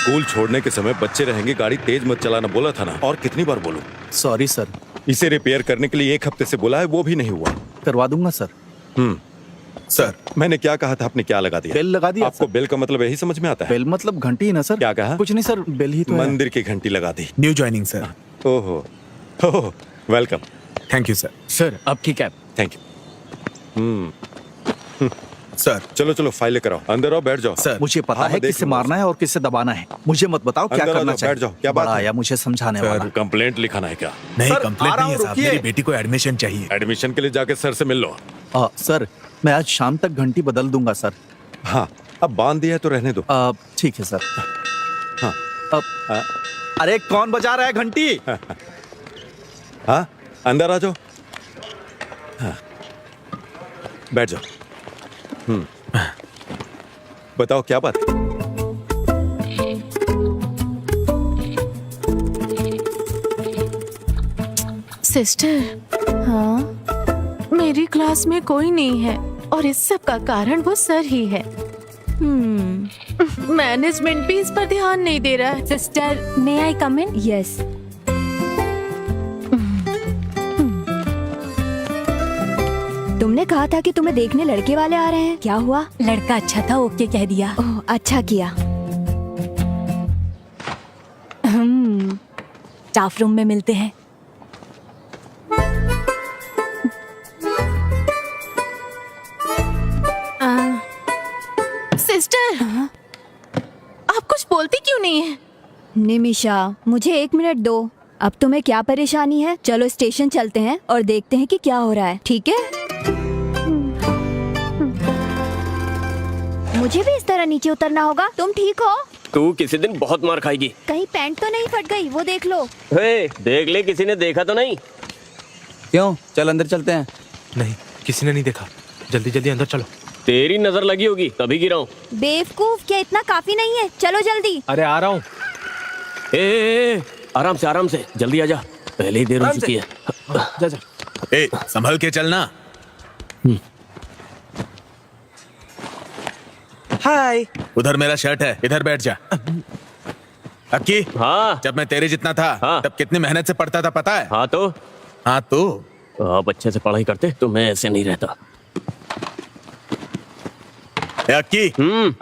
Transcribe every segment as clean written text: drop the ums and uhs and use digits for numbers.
School छोड़ने के समय बच्चे रहेंगे, गाड़ी तेज मत चलाना बोला था ना, और कितनी बार बोलूं? Sorry sir. इसे रिपेयर करने के लिए 1 हफ्ते से बोला है, वो भी नहीं हुआ। करवा दूंगा सर। सर मैंने क्या कहा था, आपने क्या लगा दिया? बेल लगा दिया। आपको बेल का मतलब यही समझ में आता है? बेल मतलब घंटी ना सर। क्या कहा? कुछ नहीं सर, बेल ही तो है। मंदिर की घंटी लगा दी। New joining sir. ओहो ओहो, welcome. Thank you sir. Sir आपकी कैब। Thank you. सर चलो चलो फाइल लेकर आओ, अंदर आओ, बैठ जाओ। सर मुझे पता हाँ, है देख किसे लूंगा मारना है और किसे दबाना है। मुझे मत बताओ क्या अंदर आ करना जाओ, चाहिए। बैठ जाओ। क्या बात बड़ा है? आया मुझे समझाने सर, वाला। कंप्लेंट लिखाना है क्या? नहीं, सर, कंप्लेंट आ रहा नहीं है हूँ, साहब, रुकिए। मेरी बेटी को एडमिशन चाहिए। एडमिशन के लिए जाके सर से मिल लो। सर मैं आज शाम तक घंटी बदल दूंगा सर। हाँ, अब बांध दिया है तो रहने दो। ठीक है सर। हाँ। अरे कौन बजा रहा है घंटी? हाँ, अंदर आ जाओ। हाँ, बैठ जाओ। बताओ क्या बात है? सिस्टर, हाँ, मेरी क्लास में कोई नहीं है और इस सब का कारण वो सर ही है। मैनेजमेंट भी इस पर ध्यान नहीं दे रहा है। सिस्टर, मे आई कम इन? यस। तुमने कहा था कि तुम्हें देखने लड़के वाले आ रहे हैं, क्या हुआ? लड़का अच्छा था, ओके कह दिया। ओह, अच्छा किया। स्टाफ रूम में मिलते हैं। सिस्टर, आप कुछ बोलती क्यों नहीं है? निमिषा, मुझे 1 मिनट दो। अब तुम्हें क्या परेशानी है? चलो स्टेशन चलते हैं और देखते हैं कि क्या हो रहा है, ठीक है? मुझे भी इस तरह नीचे उतरना होगा। तुम ठीक हो? तू किसी दिन बहुत मार खाएगी। कहीं पैंट तो नहीं फट गई? वो देख लो। हे, देख ले, किसी ने देखा तो नहीं? क्यों? चल अंदर चलते हैं। नहीं, किसी ने नहीं देखा। जल्दी जल्दी अंदर चलो। तेरी नजर लगी होगी तभी गिरा हूँ। बेवकूफ, क्या इतना काफी नहीं है? चलो जल्दी। अरे आ रहा हूँ। आराम से आराम से, जल्दी आजा, पहले ही देर हो चुकी है। जा जा। ए, संभल के चलना। हाय। उधर मेरा शर्ट है, इधर बैठ जा। अक्की, हाँ जब मैं तेरे जितना था हाँ। तब कितनी मेहनत से पढ़ता था पता है? हाँ तो हाँ तो आप अच्छे से पढ़ाई करते तो मैं ऐसे नहीं रहता। ए अक्की,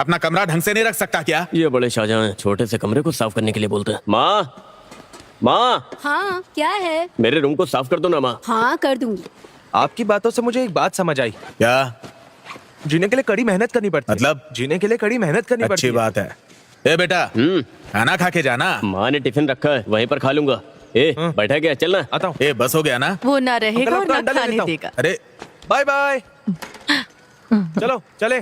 अपना कमरा ढंग से नहीं रख सकता क्या? ये बड़े शाहजहां हैं, छोटे से कमरे को साफ करने के लिए बोलते हैं। माँ, माँ, हाँ, क्या है? मेरे रूम को साफ कर दो ना माँ। हाँ, कर दूंगी। आपकी बातों से मुझे एक बात समझ आई। क्या? जीने के लिए कड़ी मेहनत करनी पड़ती है। मतलब? जीने के लिए कड़ी मेहनत करनी पड़ती अच्छी है। बात है। ए बेटा, खाना खा के जाना। माँ ने टिफिन रखा है, वहीं पर खा लूंगा। बैठा गया, चलना। आता हूँ। ए, बस हो गया ना? वो ना रहेगा और अपना ना अंडा ले खाने लेता हूँ। देगा। अरे बाय बाय। चलो चले।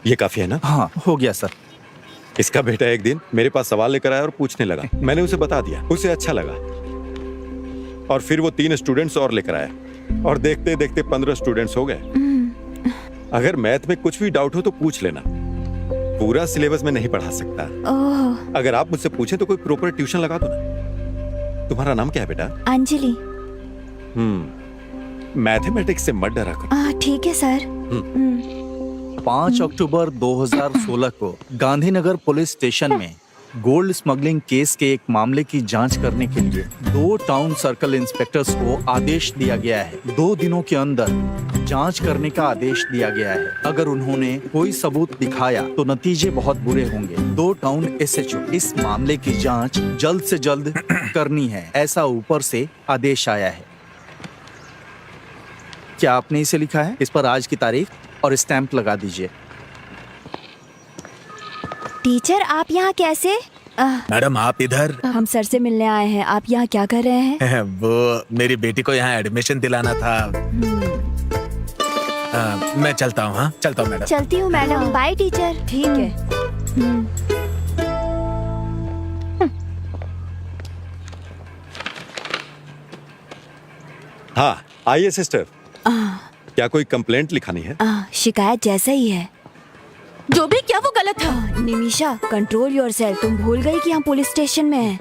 ये काफी है ना? हाँ, हो गया सर। इसका बेटा एक दिन मेरे पास सवाल लेकर आया और पूछने लगा। मैंने उसे बता दिया, उसे अच्छा लगा, और फिर वो 3 स्टूडेंट्स और लेकर आया, और देखते देखते 15 स्टूडेंट्स हो गए। अगर मैथ में कुछ भी डाउट हो तो पूछ लेना, पूरा सिलेबस में नहीं पढ़ा सकता। ओह, अगर आप मुझसे पूछे तो कोई प्रॉपर ट्यूशन लगा दो ना। तुम्हारा नाम क्या है बेटा? अंजलि। मैथमेटिक्स से मत डरा करो। ठीक है सर। 5 अक्टूबर 2016 को गांधीनगर पुलिस स्टेशन में गोल्ड स्मगलिंग केस के एक मामले की जांच करने के लिए 2 टाउन सर्कल इंस्पेक्टर्स को आदेश दिया गया है। 2 दिनों के अंदर जांच करने का आदेश दिया गया है। अगर उन्होंने कोई सबूत दिखाया तो नतीजे बहुत बुरे होंगे। 2 टाउन एसएचओ इस मामले की जांच जल्द से जल्द करनी है, ऐसा ऊपर से आदेश आया है। क्या आपने इसे लिखा है? इस पर आज की तारीख और स्टैंप लगा दीजिए। टीचर आप यहाँ कैसे? मैडम आप इधर। हम सर से मिलने आए हैं। आप यहाँ क्या कर रहे हैं? वो मेरी बेटी को यहाँ एडमिशन दिलाना था। मैं चलता हूँ। हाँ चलता हूँ मैडम। चलती हूँ मैडम। Bye teacher. ठीक है। हाँ आइए सिस्टर। क्या कोई कंप्लेंट लिखानी है? शिकायत जैसा ही है। जो भी क्या वो गलत है। Nimisha control yourself. तुम भूल गई कि हम पुलिस स्टेशन में हैं।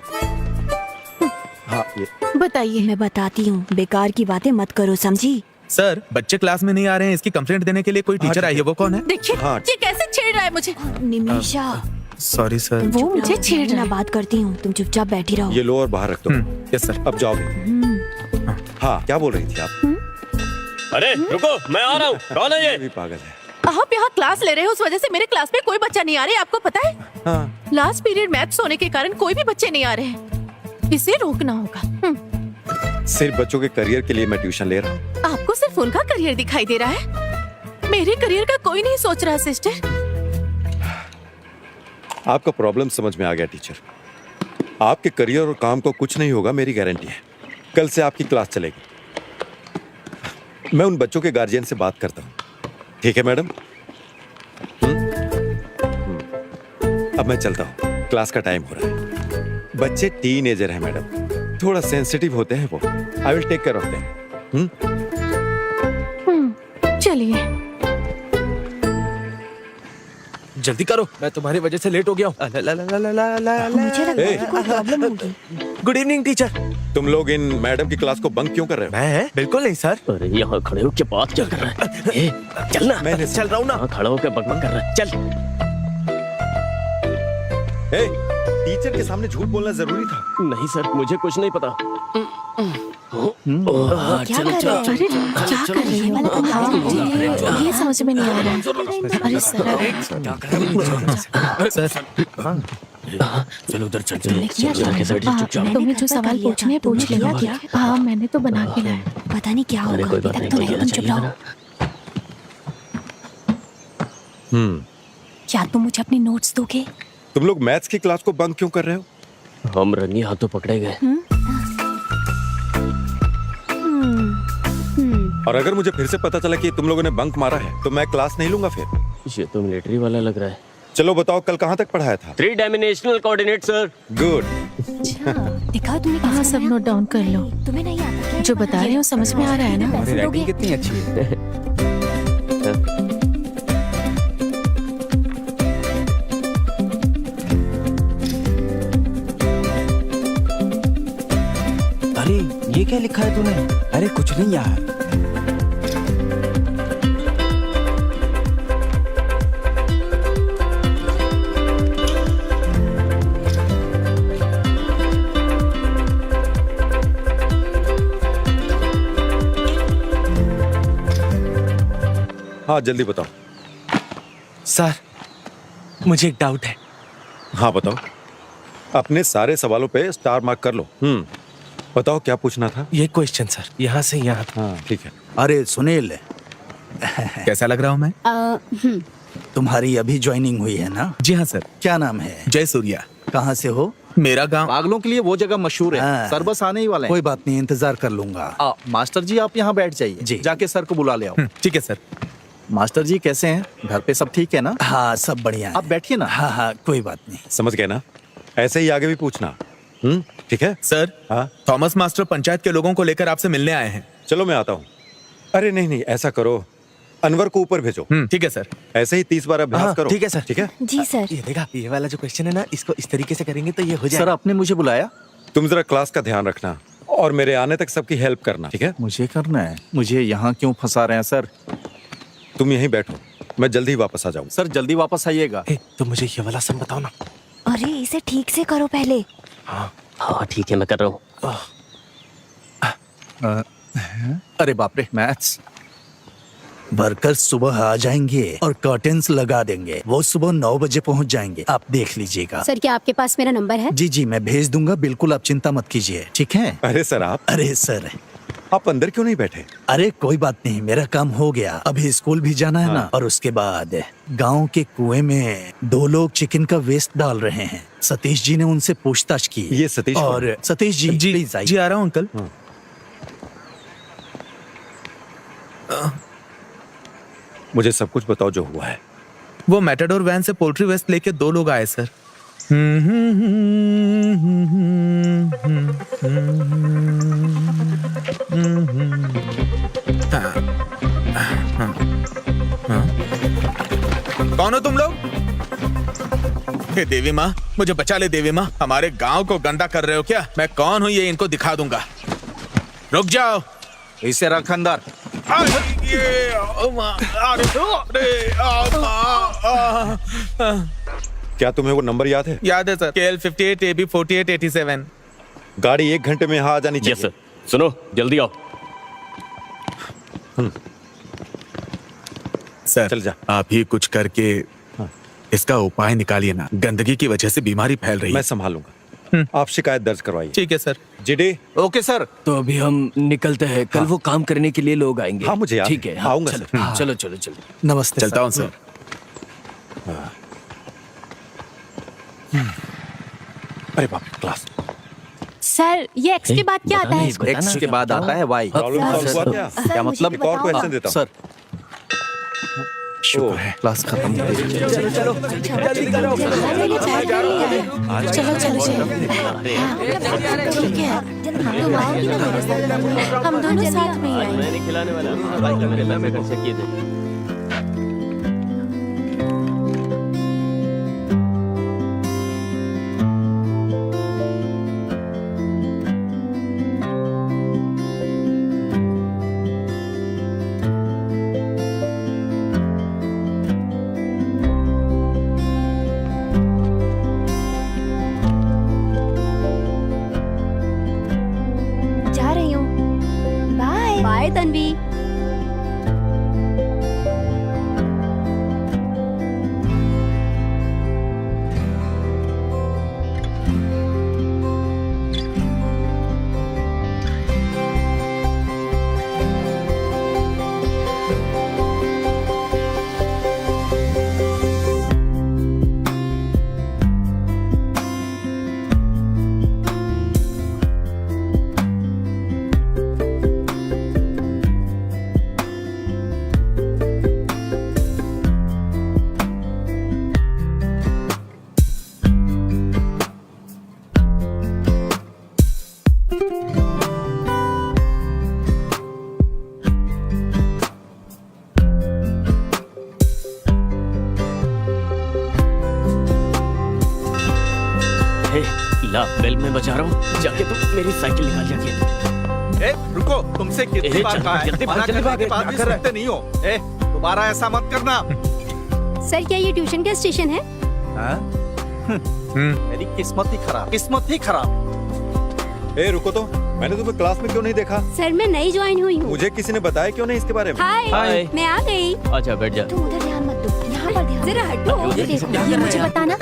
हाँ ये बताइए। मैं बताती हूँ, बेकार की बातें मत करो, समझी? सर बच्चे क्लास में नहीं आ रहे हैं, इसकी कंप्लेंट देने के लिए कोई टीचर आई है। वो कौन है? देखिए हाँ। ये कैसे छेड़ रहा है मुझे। Nimisha sorry sir. वो मुझे छेड़ रहा मैं है। बात करती हूँ, तुम चुपचाप बैठी रहो। ये लो और बाहर रख दो। Yes sir. अब जाओ। हाँ क्या बोल रही थी आप? अरे रुको, मैं आ रहा हूँ। कौन है ये ये? भी पागल है। आप यहाँ क्लास ले रहे हो, उस वजह से मेरे क्लास में कोई बच्चा नहीं आ रहा है, आपको पता है? हाँ लास्ट पीरियड मैथ्स होने के कारण कोई भी बच्चे नहीं आ रहे हैं। इसे रोकना होगा। सिर्फ बच्चों के करियर के लिए मैं ट्यूशन ले रहा हूँ। आपको सिर्फ उनका करियर दिखाई दे रहा है, मेरे करियर का कोई नहीं सोच रहा सिस्टर। आपका प्रॉब्लम समझ में आ गया टीचर। आपके करियर और काम को कुछ नहीं होगा, मेरी गारंटी है। कल से आपकी क्लास चलेगी। मैं उन बच्चों के गार्जियन से बात करता हूँ। ठीक है मैडम? अब मैं चलता हूँ, क्लास का टाइम हो रहा है। बच्चे टीनेजर हैं मैडम, थोड़ा सेंसिटिव होते हैं वो। I will take care of them. चलिए। जल्दी करो, मैं तुम्हारी वजह से लेट हो गया हूँ। मुझे लगता है कि कोई प्रॉब्लम होगी। Good evening teacher. तुम लोग इन मैडम की क्लास को बंक क्यों कर रहे हो? मैं बिल्कुल नहीं सर। अरे यहाँ खड़े होके बात क्या कर रहा है? ए, चल ना। मैंने चल रहा हूँ ना। यहाँ खड़ा होके बकबक कर रहा है। चल। ए, टीचर के सामने झूठ बोलना जरूरी था। नहीं सर, मुझे कुछ नहीं पता। क्या कर रहे अरे हैं? क्या कर रही हो? हाँ, ये समझ में नहीं आ रहा है। अरे सर चल उधर चल चल के साइड चुपचाप। तुम्हें जो सवाल पूछने हैं पूछ लिया क्या? हाँ मैंने तो बना के लाया। पता नहीं क्या अरे होगा। कोई बात अभी नहीं, तक तो कोई नहीं, तुम चुप रहो। क्या तुम मुझे अपने नोट्स दोगे? तुम लोग मैथ्स की क्लास को बंक क्यों कर रहे हो? हम रंगी हाथों पकड़े गए। और अगर मुझे फिर से पता चला कि तुम लोगों ने बंक मारा है तो मैं क्लास नहीं लूंगा फिर। ये तो मिलिट्री वाला लग रहा है। चलो बताओ कल कहाँ तक पढ़ाया था? 3 डायमेंशनल कोऑर्डिनेट सर। गुड। दिखाओ तुमने हाँ कैसे सब बनाया? नोट डाउन कर लो। तुम्हें नहीं आता क्या? जो बता रहे हो समझ में आ रहा है ना? पैसे दोगे? कितनी अच्छी है। अरे ये क्या लिखा है तूने? अरे कुछ नहीं यार। हाँ जल्दी बताओ। सर मुझे एक डाउट है। हाँ बताओ। अपने सारे सवालों पे स्टार मार्क कर लो। बताओ क्या पूछना था? ये क्वेश्चन सर यहाँ से यहाँ तक। हाँ ठीक है। अरे सुनील, कैसा लग रहा हूँ मैं? तुम्हारी अभी ज्वाइनिंग हुई है ना? जी हाँ सर। क्या नाम है? जय सूर्या। कहाँ से हो? मेरा गांव। पागलों के लिए वो जगह मशहूर है। हाँ। सर बस आने ही वाले हैं। कोई बात नहीं, इंतजार कर लूंगा। मास्टर जी आप यहाँ बैठ जाइए। जी। जाके सर को बुला ले आओ। ठीक है सर। मास्टर जी कैसे हैं? घर पे सब ठीक है ना? हाँ सब बढ़िया है। आप बैठिए ना। हाँ हाँ कोई बात नहीं। समझ गए ना? ऐसे ही आगे भी पूछना। ठीक है। सर हाँ थॉमस मास्टर पंचायत के लोगों को लेकर आपसे मिलने आए हैं। चलो मैं आता हूँ। अरे नहीं नहीं ऐसा करो, अनवर को ऊपर भेजो। ठीक है सर। ऐसे ही 30 बार अभ्यास हाँ, करो। ठीक है सर। ठीक है। जी सर। ये देखा, ये वाला जो क्वेश्चन है ना, इसको इस तरीके से करेंगे तो ये हो सर जाएगा। आपने मुझे बुलाया? तुम जरा क्लास का ध्यान रखना और मेरे आने तक सबकी हेल्प करना। ठीक है। मुझे करना है? मुझे यहाँ क्यों फंसा रहे हैं सर? तुम यहीं बैठो, मैं जल्दी ही वापस आ जाऊँ। सर जल्दी वापस आइएगा। तो मुझे ये वाला सब बताओ ना। अरे इसे ठीक से करो पहले। हाँ ठीक है, मैं कर रहा हूँ। अरे बाप रे, मैथ्स। वर्कर्स सुबह आ जाएंगे और कर्टेन्स लगा देंगे। वो सुबह 9 बजे पहुंच जाएंगे, आप देख लीजिएगा। सर क्या आपके पास मेरा नंबर है? जी जी मैं भेज दूंगा, बिल्कुल आप चिंता मत कीजिए। ठीक है? अरे सर आप। अरे सर आप अंदर क्यों नहीं बैठे? अरे कोई बात नहीं, मेरा काम हो गया। अभी स्कूल भी जाना है ना, और उसके बाद गांव के कुएं में 2 लोग चिकन का वेस्ट डाल रहे हैं। सतीश जी ने उनसे पूछताछ की। ये सतीश कौन और सतीश जी प्लीज जी आइए। आ रहा हूँ अंकल। मुझे सब कुछ बताओ जो हुआ है। वो मैटाडोर वैन से पोल्ट्री वेस्ट लेके 2 लोग आए सर। कौन हो तुम लोग? हे देवी माँ, मुझे बचा ले देवी माँ। हमारे गांव को गंदा कर रहे हो क्या? मैं कौन हूँ ये इनको दिखा दूंगा। रुक जाओ। इसे रख अंदर। क्या तुम्हें वो नंबर याद है? याद है सर, KL 58 AB 48 87। गाड़ी 1 घंटे में यहाँ आ जानी चाहिए। Yes sir. सुनो, जल्दी आओ। सर चल जा। आप ही कुछ करके इसका उपाय निकालिए ना। गंदगी की वजह से बीमारी फैल रही मैं है। संभालूंगा। आप शिकायत दर्ज करवाइए। ठीक है सर। जीडी। Okay sir. तो अभी हम निकलते हैं, कल वो काम करने के लिए लोग आएंगे। हाँ, मुझे याद ठीक है। है, हाँ, आऊंगा चलो, सर। चलो चलो चलो। नमस्ते चलता हूँ सर। सर। अरे बाप रे, क्लास। सर ये एक्स के बाद क्या आता है? एक्स के बाद आता है वाई। प्रॉब्लम सॉल्व हुआ क्या? क्या मतलब? एक और क्वेश्चन देता हूँ। सर शुक्र है क्लास खत्म हो गई। चलो चलो चलो। ठीक है, तुम आओगी ना मेरे साथ? हम दोनों साथ में ही आएंगे। मैंने खिलाने वाला मैं कर सकिए थे। जा रही हूँ। Bye bye Tanvi. हे, ला बेल में बजा रहा हूँ, जाके तुम मेरी साइकिल निकाल जाके। ए, रुको, तुमसे कितनी बार कहा है? जल्दी मना भाग, करने के जल्दी बाद भाग, भी क्या कर रहा है? सुनते नहीं हो। ए, दोबारा ऐसा मत करना। सर क्या ये ट्यूशन का स्टेशन है? हाँ? मेरी किस्मत ही खराब, किस्मत ही खराब। ए, रुको तो। मैंने तुम्हें क्लास में क्यों नहीं देखा? सर मैं नई ज्वाइन हुई हूँ। मुझे किसी ने बताया क्यों नहीं इसके बारे में? हाय हाय। मैं आ गई। अच्छा बैठ जा। तुम उधर ध्यान मत दो, यहाँ पर ध्यान। जरा हटो। ये देखो, ये मुझे बताना।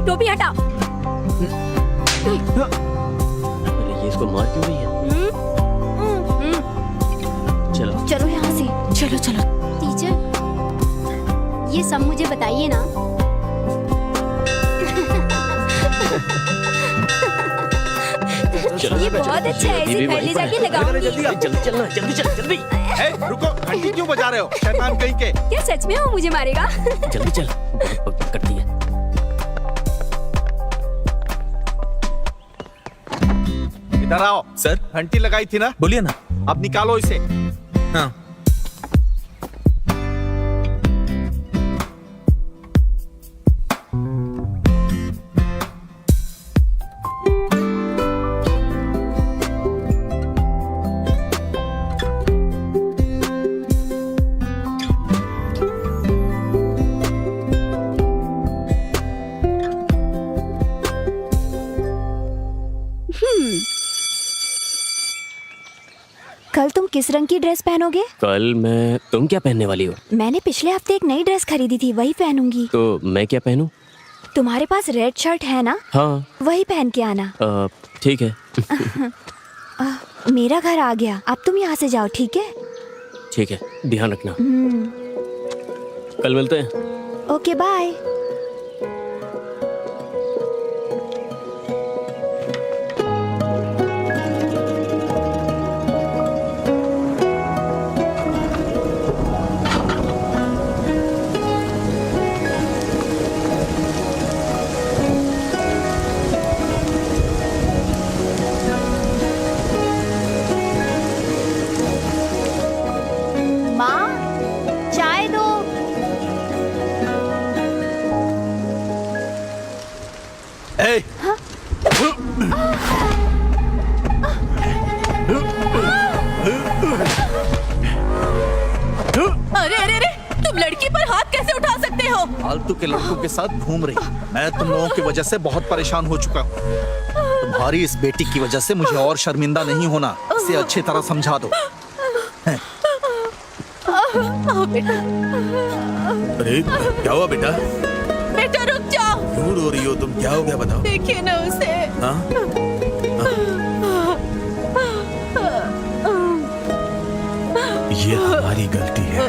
टोपी हटा। अरे ये इसको मार क्यों रही है? चलो चलो यहाँ से। चलो चलो। टीचर, ये सब मुझे बताइए ना। चलो ये बहुत अच्छा है, इसे पहले जाके लगाऊंगी। जल्दी चलना, जल्दी चल, जल्दी रुको, घंटी क्यों बजा रहे हो शैतान कहीं के? क्या सच में वो मुझे मारेगा? जल्दी चल, बहुत बक करती है। इधर आओ। सर, घंटी लगाई थी ना, बोलिए ना। अब निकालो इसे। हाँ। कल तुम किस रंग की ड्रेस पहनोगे? कल तुम क्या पहनने वाली हो? मैंने पिछले हफ्ते एक नई ड्रेस खरीदी थी, वही पहनूंगी। तो मैं क्या पहनूं? तुम्हारे पास रेड शर्ट है ना? हाँ। वही पहन के आना। ठीक है। मेरा घर आ गया, अब तुम यहाँ से जाओ, ठीक है? ठीक है, ध्यान रखना। कल मिलते हैं। Okay bye. माँ, चाय दो। ए, अरे अरे अरे, तुम लड़की पर हाथ कैसे उठा सकते हो? फालतू के लड़कों के साथ घूम रही। मैं तुम लोगों की वजह से बहुत परेशान हो चुका हूँ। तुम्हारी इस बेटी की वजह से मुझे और शर्मिंदा नहीं होना, इसे अच्छी तरह समझा दो। आओ बेटा। अरे क्या हुआ बेटा? बेटा रुक जाओ। क्यों रो रही हो तुम? क्या हो गया बताओ। देखिए ना उसे। हाँ? ये हमारी गलती है।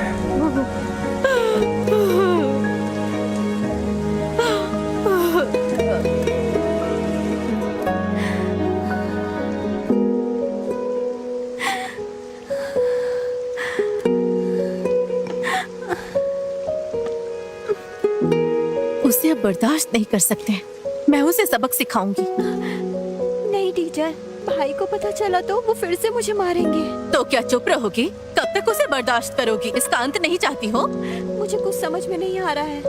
उसे अब बर्दाश्त नहीं कर सकते। मैं उसे सबक सिखाऊंगी। नहीं टीचर, भाई को पता चला तो वो फिर से मुझे मारेंगे। तो क्या चुप रहोगी? कब तक उसे बर्दाश्त करोगी? इसका अंत नहीं चाहती हो? मुझे कुछ समझ में नहीं आ रहा है।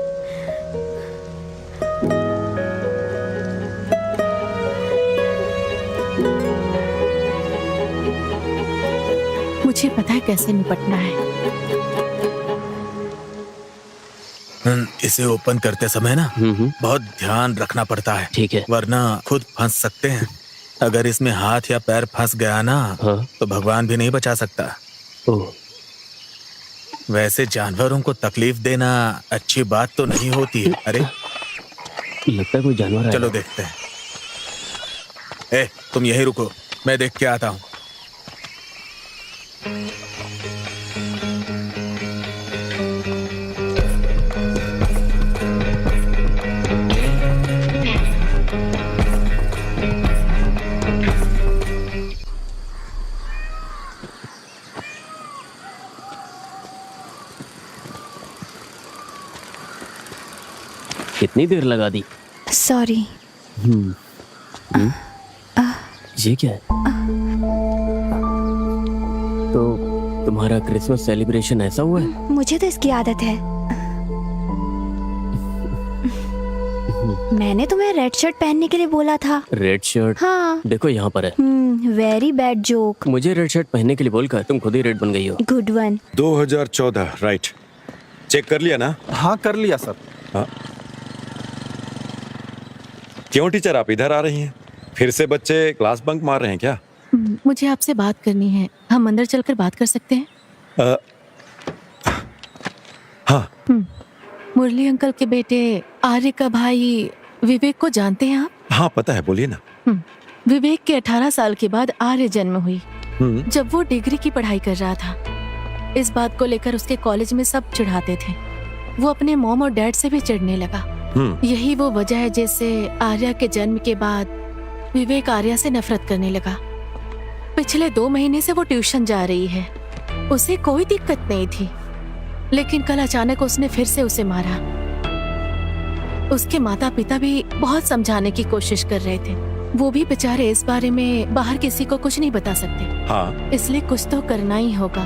मुझे पता है कैसे निपटना है। इसे ओपन करते समय ना बहुत ध्यान रखना पड़ता है। ठीक है। वरना खुद फंस सकते हैं। अगर इसमें हाथ या पैर फंस गया ना, हाँ। तो भगवान भी नहीं बचा सकता। ओह, वैसे जानवरों को तकलीफ देना अच्छी बात तो नहीं होती है। अरे लगता है कोई जानवर है। चलो देखते हैं। ए, तुम यही रुको, मैं देख के आता हूँ। कितनी देर लगा दी? सॉरी। ये क्या है? तो तुम्हारा क्रिसमस सेलिब्रेशन ऐसा हुआ है? मुझे तो इसकी आदत है। मैंने तुम्हें रेड शर्ट पहनने के लिए बोला था। Red shirt? हाँ। देखो यहाँ पर है। Very bad joke. मुझे रेड शर्ट पहनने के लिए बोलकर तुम खुद ही रेड बन गई हो। Good one. 2014 राइट। चेक कर लिया ना? हाँ कर लिया सर। हाँ। क्यों टीचर आप इधर आ रही हैं? फिर से बच्चे क्लास बंक मार रहे हैं क्या? मुझे आपसे बात करनी है। हम अंदर चलकर बात कर सकते हैं? हाँ। मुरली अंकल के बेटे आर्य का भाई विवेक को जानते हैं आप? हाँ पता है, बोलिए ना। विवेक के 18 साल के बाद आर्य जन्म हुई। हम्म, जब वो डिग्री की पढ़ाई कर रहा था, इस बात को लेकर उसके कॉलेज में सब चिढ़ाते थे। वो अपने मॉम और डैड से भी चिढ़ने लगा। यही वो वजह है जिससे आर्या के जन्म के बाद विवेक आर्या से नफरत करने लगा। पिछले 2 महीने से वो ट्यूशन जा रही है, उसे कोई दिक्कत नहीं थी, लेकिन कल अचानक उसने फिर से उसे मारा। उसके माता पिता भी बहुत समझाने की कोशिश कर रहे थे, वो भी बेचारे इस बारे में बाहर किसी को कुछ नहीं बता सकते। हाँ इसलिए कुछ तो करना ही होगा।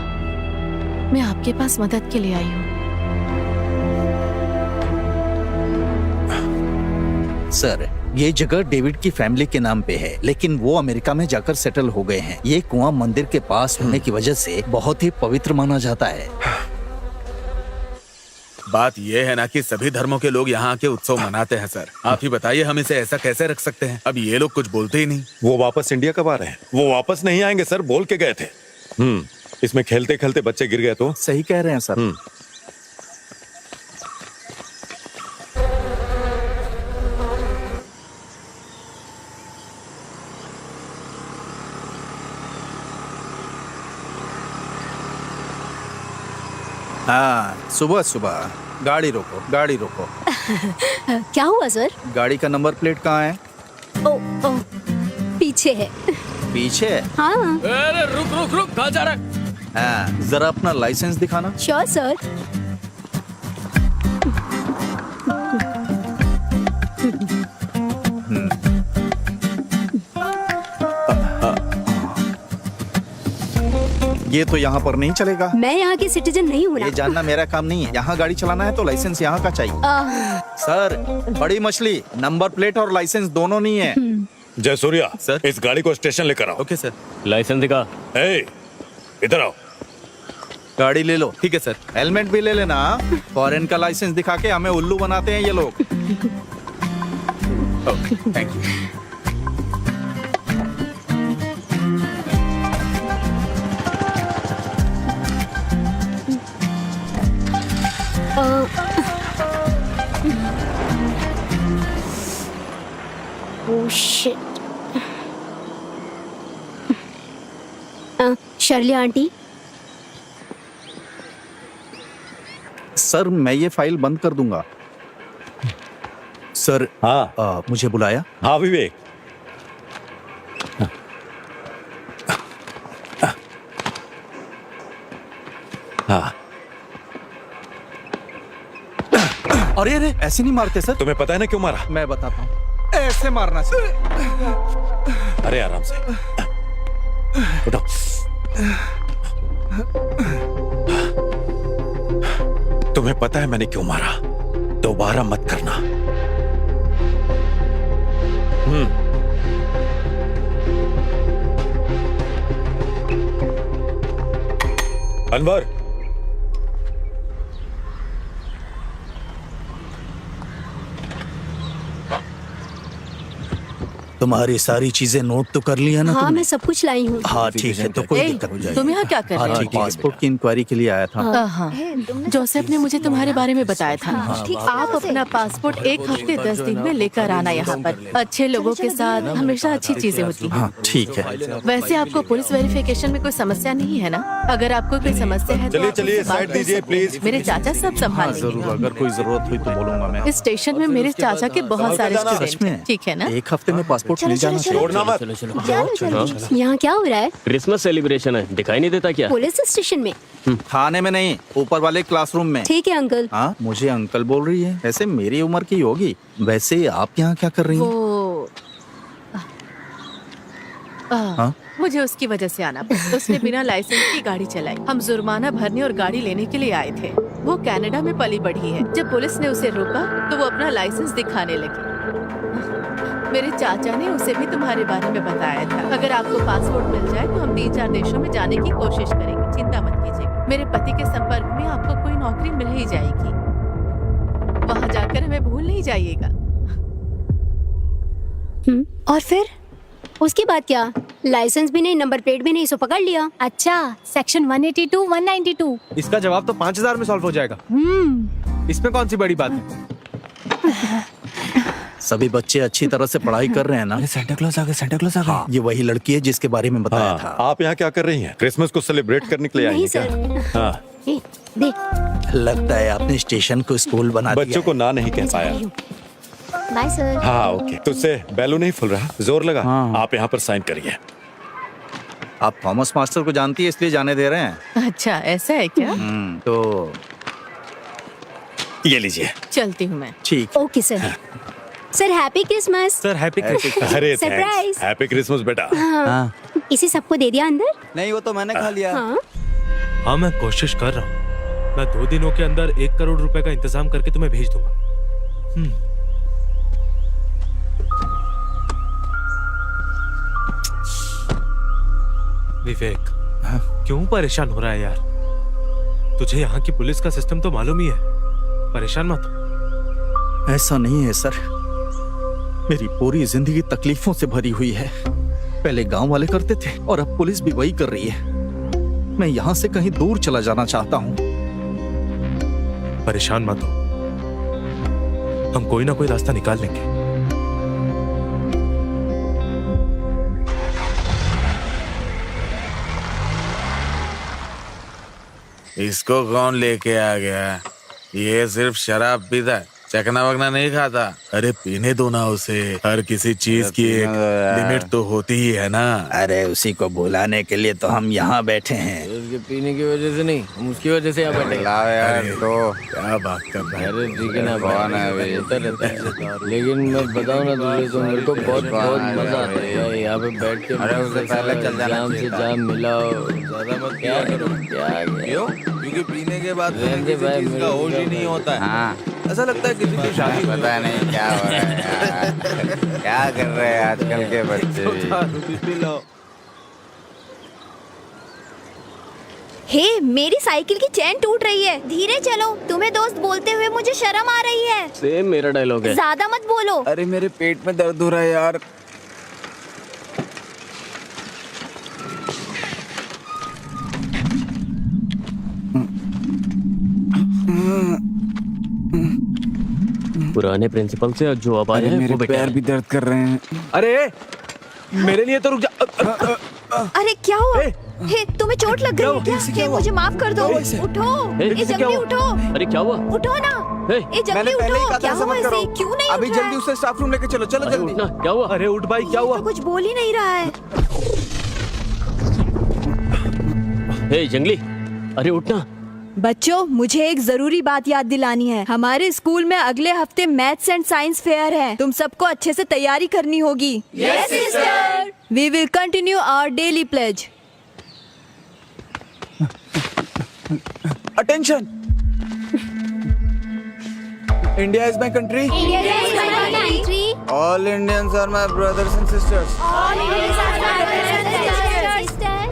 मैं आपके पास मदद के लिए आई हूँ। सर, ये जगह डेविड की फैमिली के नाम पे है, लेकिन वो अमेरिका में जाकर सेटल हो गए हैं। ये कुआं मंदिर के पास होने की वजह से बहुत ही पवित्र माना जाता है। बात ये है ना कि सभी धर्मों के लोग यहाँ के उत्सव मनाते हैं सर। आप ही बताइए हम इसे ऐसा कैसे रख सकते हैं? अब ये लोग कुछ बोलते ही नहीं। वो वापस इंडिया कब आ रहे हैं? वो वापस नहीं आएंगे सर, बोल के गए थे। इसमें खेलते खेलते बच्चे गिर गए तो? सही कह रहे हैं सर। हाँ, सुबह सुबह गाड़ी रोको, गाड़ी रोको। क्या हुआ सर? गाड़ी का नंबर प्लेट कहाँ है? ओ, ओ, पीछे है। पीछे है? हाँ अरे रुक रुक रुक, कहाँ जा रहा है? हाँ, जरा अपना लाइसेंस दिखाना। Sure sir. ये तो यहाँ पर नहीं चलेगा। मैं यहाँ की सिटीजन नहीं हूँ ये ना। जानना मेरा काम नहीं है। यहाँ गाड़ी चलाना है तो लाइसेंस यहाँ का चाहिए। सर, बड़ी मछली, नंबर प्लेट और लाइसेंस दोनों नहीं है। जय सूर्या सर। इस गाड़ी को स्टेशन लेकर आओ। Okay sir. लाइसेंस दिखा। ए, इधर आओ। गाड़ी ले लो। ठीक है सर। हेलमेट भी ले लेना। फॉरेन का लाइसेंस दिखा के हमें उल्लू बनाते हैं ये लोग। Okay, thank you. Oh shit. Shirley aunty, sir, मैं ये फाइल बंद कर दूंगा। सर, हाँ मुझे बुलाया? हाँ विवेक। हाँ, अरे अरे, ऐसे नहीं मारते सर। तुम्हें पता है ना क्यों मारा? मैं बताता हूँ। ऐसे मारना चाहिए। अरे आराम से उठो। तुम्हें पता है मैंने क्यों मारा? दोबारा मत करना। अनवर, तुम्हारी सारी चीजें नोट तो कर लिया ना हाँ तुमने? मैं सब कुछ लाई हूँ। हाँ ठीक है, तो कोई ए, दिक्कत नहीं। तुम यहाँ क्या कर रहे हो? पासपोर्ट की इंक्वायरी के लिए आया था। हाँ, जोसेफ ने मुझे तुम्हारे बारे में बताया था। ठीक है, आप अपना पासपोर्ट 1 हफ्ते 10 दिन में लेकर आना यहाँ पर। अच्छे लोगों के साथ हमेशा अच्छी चीजें होती हैं। हाँ ठीक है। वैसे आपको पुलिस वेरिफिकेशन में कोई समस्या नहीं है ना? अगर आपको कोई समस्या है तो चलिए आप चलिए मुझसे बात साइड कर दीजिए सकते हैं। प्लीज। मेरे चाचा सब संभालेंगे। जरूर, अगर कोई जरूरत हुई तो बोलूंगा मैं। इस स्टेशन में मेरे चाचा के बहुत सारे जाना। स्टूडेंट सच में? हैं, ठीक है ना? 1 हफ्ते में पासपोर्ट मिल जाना चाहिए। छोड़ना मत। चलो चलो। चलो यहाँ क्या हो रहा है? क्रिसमस सेलिब्रेशन है, दिखाई नहीं देता क्या? पुलिस स्टेशन में? खाने में नहीं, ऊपर वाले क्लासरूम में। ठीक है अंकल। हाँ, मुझे अंकल बोल रही है। ऐसे मेरी उम्र की होगी। वैसे आप यहाँ क्या कर रही हैं? वो हाँ? मुझे उसकी वजह से आना पड़ा। उसने बिना लाइसेंस की गाड़ी चलाई। हम जुर्माना भरने और गाड़ी लेने के लिए आए थे। वो कनाडा में पली बढ़ी है। जब पुलिस ने उसे रोका तो वो अपना लाइसेंस दिखाने लगी। मेरे चाचा ने उसे भी तुम्हारे बारे में बताया था। अगर आपको पासपोर्ट मिल जाए तो हम 3-4 देशों में जाने की कोशिश करेंगे। चिंता मत कीजिए। मेरे पति के संपर्क में आपको कोई नौकरी मिल ही जाएगी। वहाँ जाकर हमें भूल नहीं जाइएगा। और फिर उसके बाद क्या? लाइसेंस भी नहीं, नंबर प्लेट भी नहीं, सो पकड़ लिया। अच्छा, सेक्शन 182, 192। इसका जवाब तो 5000 में सॉल्व हो जाएगा। इसमें कौन सी बड़ी बात है? सभी बच्चे अच्छी तरह से पढ़ाई कर रहे हैं ना? सेंटा क्लॉज आ गया, सेंटा क्लॉज आ गया। हाँ, ये वही लड़की है जिसके बारे में बताया हाँ, था। आप यहाँ क्या कर रही हैं? क्रिसमस को सेलिब्रेट करने के लिए आई नहीं हैं क्या? सर। हाँ, ए, देख। लगता है आपने स्टेशन को स्कूल बना दिया बच्चों को ना नहीं कह पाया। Bye sir. हाँ ओके, तुझसे बैलू नहीं फूल रहा, जोर लगा। आप यहाँ पर साइन करिए। आप थॉमस मास्टर को जानती है इसलिए जाने दे रहे हैं। अच्छा ऐसा है क्या? तो ये लीजिए। चलती हूँ मैं। ठीक। Okay sir. Sir happy Christmas. Sir happy Christmas. अरे Surprise। हैप्पी क्रिसमस बेटा। हाँ। इसे सबको दे दिया अंदर? नहीं, वो तो मैंने खा लिया। हाँ। हाँ, मैं कोशिश कर रहा हूँ। मैं 2 दिनों के अंदर 1 करोड़ रुपए का इंतजाम करके तुम्हें भेज दूंगा। विवेक, क्यों परेशान हो रहा है यार? तुझे यहाँ की पुलिस का सिस्टम तो मालूम ही है। परेशान मत हो। ऐसा नहीं है सर, मेरी पूरी जिंदगी तकलीफों से भरी हुई है। पहले गांव वाले करते थे और अब पुलिस भी वही कर रही है। मैं यहाँ से कहीं दूर चला जाना चाहता हूँ। परेशान मत हो, हम कोई ना कोई रास्ता निकाल लेंगे। इसको कौन लेके आ गया? ये सिर्फ शराब पीता है, चकना वकना नहीं खाता। अरे पीने दो ना उसे। हर किसी चीज की एक लिमिट तो होती ही है ना। अरे उसी को बुलाने के लिए तो हम यहाँ बैठे हैं। उसके पीने की वजह से नहीं, हम उसकी वजह से यहाँ बैठे। यार तो क्या बात कर रहा है? अरे ठीक है ना, कौन है भाई? होता रहता है। लेकिन मैं बताऊँ ना तुझे, तो मेरे को बहुत बहुत मजा आता है यार यहाँ पे बैठ के। अरे उससे पहले चल जाना जाम से जाम मिलाओ। ज्यादा मत क्या करो, क्या क्यों? क्योंकि पीने के बाद रहने दे भाई, का होश ही नहीं होता है। हाँ, ऐसा लगता है किसी की शादी पता नहीं क्या हो रहा है यार। क्या कर रहे हैं आजकल के बच्चे? हे, मेरी साइकिल की चेन टूट रही है। धीरे चलो। तुम्हें दोस्त बोलते हुए मुझे शर्म आ रही है। सेम मेरा डायलॉग है। ज्यादा मत बोलो। अरे मेरे पेट में दर्द हो रहा है यार। पुराने प्रिंसिपल से जो अब आए हैं मेरे वो बेटा पैर है। भी दर्द कर रहे हैं। अरे मेरे लिए तो रुक जा। अरे क्या हुआ? हे, तुम्हें चोट लग गई है क्या? हे, मुझे माफ कर दो। उठो। हे, ये जल्दी उठो। अरे क्या हुआ? उठो ना। हे, ये जल्दी उठो। क्या हुआ इसे? क्यों नहीं अभी उठ रहा जल्दी है? उसे स्टाफ रूम लेके चलो। चलो अरे जल्दी। उठना, क्या हुआ? अरे उठ भाई, क्या हुआ? तो कुछ बोल ही नहीं रहा है। हे जंगली, अरे उठना। बच्चों, मुझे एक जरूरी बात याद दिलानी है। हमारे स्कूल में अगले हफ्ते मैथ्स एंड साइंस फेयर है। तुम सबको अच्छे से तैयारी करनी होगी। Yes sister. We will continue our daily pledge. Attention. India is my country. All Indians are my brothers and sisters.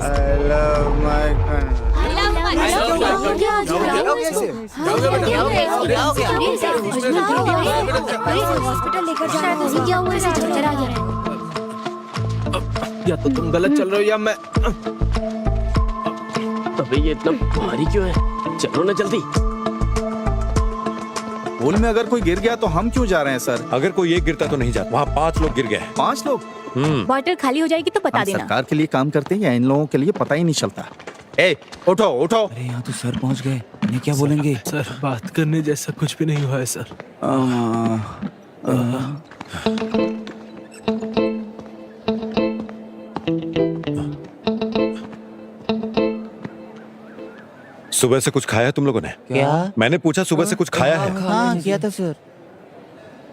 I love my country. Hospital लेकर जाना। क्या हुआ? इसे चक्कर आ गया है। या तो तुम गलत चल रहे हो या मैं। अबे ये इतना भारी क्यों है? चलो ना जल्दी। पुल में अगर कोई गिर गया तो हम क्यों जा रहे हैं सर? अगर कोई एक गिरता तो नहीं जाता। वहाँ 5 लोग गिर गए। 5 लोग? बॉटल खाली हो जाएगी तो बता हम देना। सरकार के लिए काम करते हैं या इन लोगों के लिए पता ही नहीं चलता। ए, उठो उठो। अरे यहाँ तो सर पहुँच गए। इन्हें क्या बोलेंगे? सर, बात करने जैसा कुछ भी नहीं हुआ है सर। सुबह से कुछ खाया तुम लोगों ने? क्या? मैंने पूछा सुबह से कुछ खाया है? हाँ किया था सर।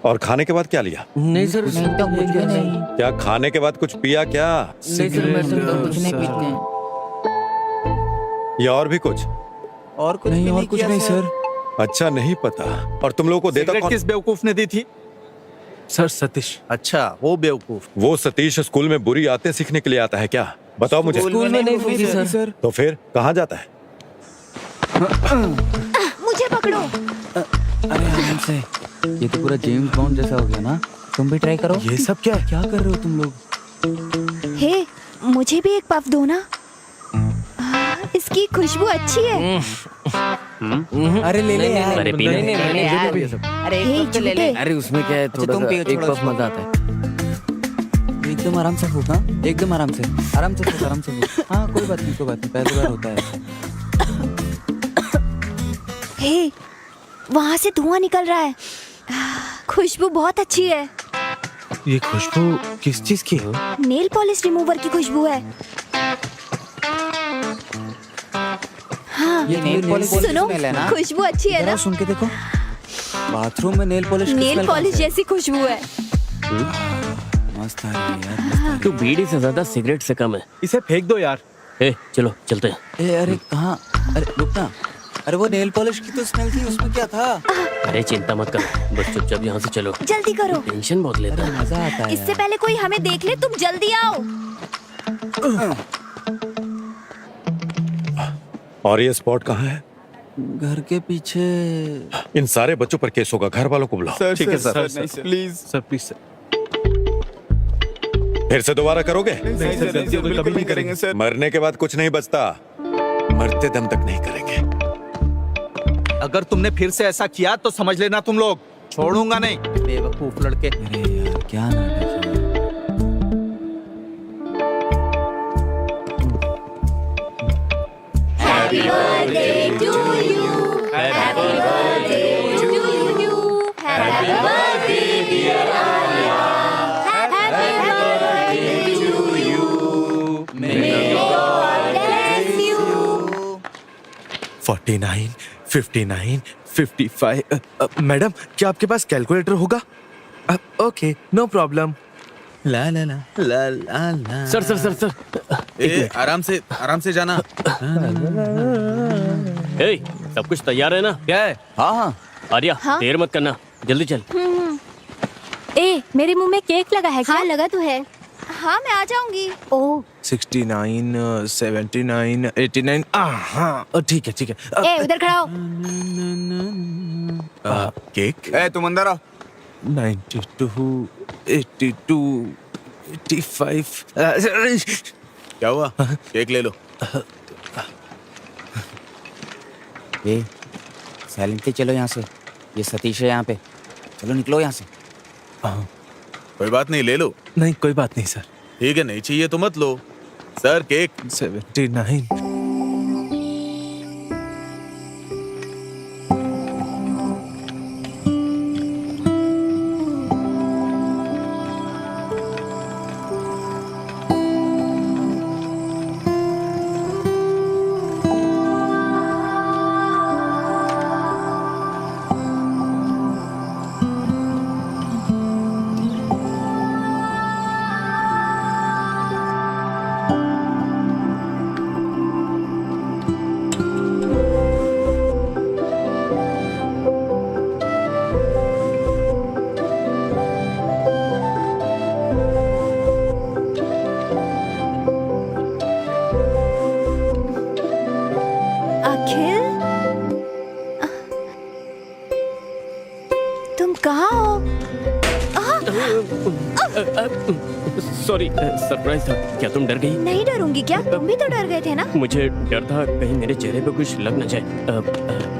और खाने के बाद क्या लिया? नहीं सर, कुछ भी नहीं। क्या खाने के बाद कुछ पिया क्या? नहीं सर, मैं तो कुछ नहीं पीते हैं। या और भी कुछ? और कुछ नहीं, और कुछ नहीं सर। अच्छा नहीं पता। और तुम लोगों को देता सिगरेट कौन? किस बेवकूफ ने दी थी? सर सतीश। अच्छा, वो बेवकूफ। वो सतीश स्कूल में बुरी आदतें सीखने के लिए आता है क्या? बताओ मुझे। स्कूल में नहीं मिली सर। तो फिर कहाँ जाता है? मुझे पकड़ो। अरे आराम से। ये तो पूरा जेम्स बॉन्ड जैसा हो गया ना। तुम भी ट्राई करो। ये सब क्या? क्या कर रहे हो तुम लोग? हे, मुझे भी एक पफ दो ना। इसकी खुशबू अच्छी है। अरे ले ले यार। अरे पीने नहीं, मैंने यार। भी ये सब। अरे एक तो ले ले। अरे उसमें क्या है, थोड़ा तुम सा पियो, एक छोड़ो पफ मजा आता है। एकदम आराम से फूक, हाँ एकदम आराम से फूक, आराम से फूक। हाँ कोई बात नहीं पहली बार होता है। हे, वहाँ से धुआं निकल रहा है। खुशबू बहुत अच्छी है। ये खुशबू किस चीज की है? नेल पॉलिश रिमूवर की खुशबू है। हाँ, ये नेल पॉलिश सुनो, स्मेल है ना? खुशबू अच्छी है जरा ना? सुन के देखो, बाथरूम में नेल पॉलिश नेल पॉलिश जैसी खुशबू है। मस्त आ रही है यार, मस्त आ तू बीड़ी से ज्यादा सिगरेट से कम है। इसे फेंक दो यार। चलो चलते हैं। रही है। अरे कहाँ? अरे रुकना, अरे वो नेल पॉलिश की तो स्मेल थी, उसमें क्या था? अरे चिंता मत करो, बस चुपचाप यहाँ से चलो। जल्दी करो, टेंशन बहुत लेता अरे है। मजा आता है इससे यार। पहले कोई हमें देख ले। तुम जल्दी आओ। और ये स्पॉट कहाँ है? घर के पीछे। इन सारे बच्चों पर केस होगा, घर वालों को बुलाओ। ठीक है sir, please sir, please sir. फिर से दोबारा करोगे? नहीं सर, गलती तो कभी नहीं करेंगे सर। मरने के बाद कुछ नहीं बचता, मरते दम तक नहीं करेंगे। अगर तुमने फिर से ऐसा किया तो समझ लेना तुम लोग छोड़ूंगा नहीं। बेवकूफ लड़के। अरे यार क्या नाटक है। फोर्टी 59, 55। मैडम क्या आपके पास कैलकुलेटर होगा? Okay, no problem. ला ला ला ला ला ला। सर आराम से जाना। सब कुछ तैयार है ना? क्या है? हाँ आर्या, हाँ? देर मत करना, जल्दी चल। ए मेरे मुंह में केक लगा है क्या? हाँ लगा तो है। हाँ, मैं आ जाऊंगी। ओह 69, 79, 89। हाँ ठीक है ए उधर खड़ा हो। केक ए तुम अंदर आओ। 92, 82, 85। क्या हुआ? केक ले लो। ये साइलेंट से चलो यहाँ से, ये सतीश है यहाँ पे, चलो निकलो यहाँ से। कोई बात नहीं, ले लो। नहीं कोई बात नहीं सर। ठीक है, नहीं चाहिए तो मत लो। Sir cake. 79। कहाँ हो? सॉरी, सरप्राइज था। क्या तुम डर गई? नहीं डरूंगी क्या? तुम भी तो डर गए थे ना? मुझे डर था कहीं मेरे चेहरे पे कुछ लग न जाए।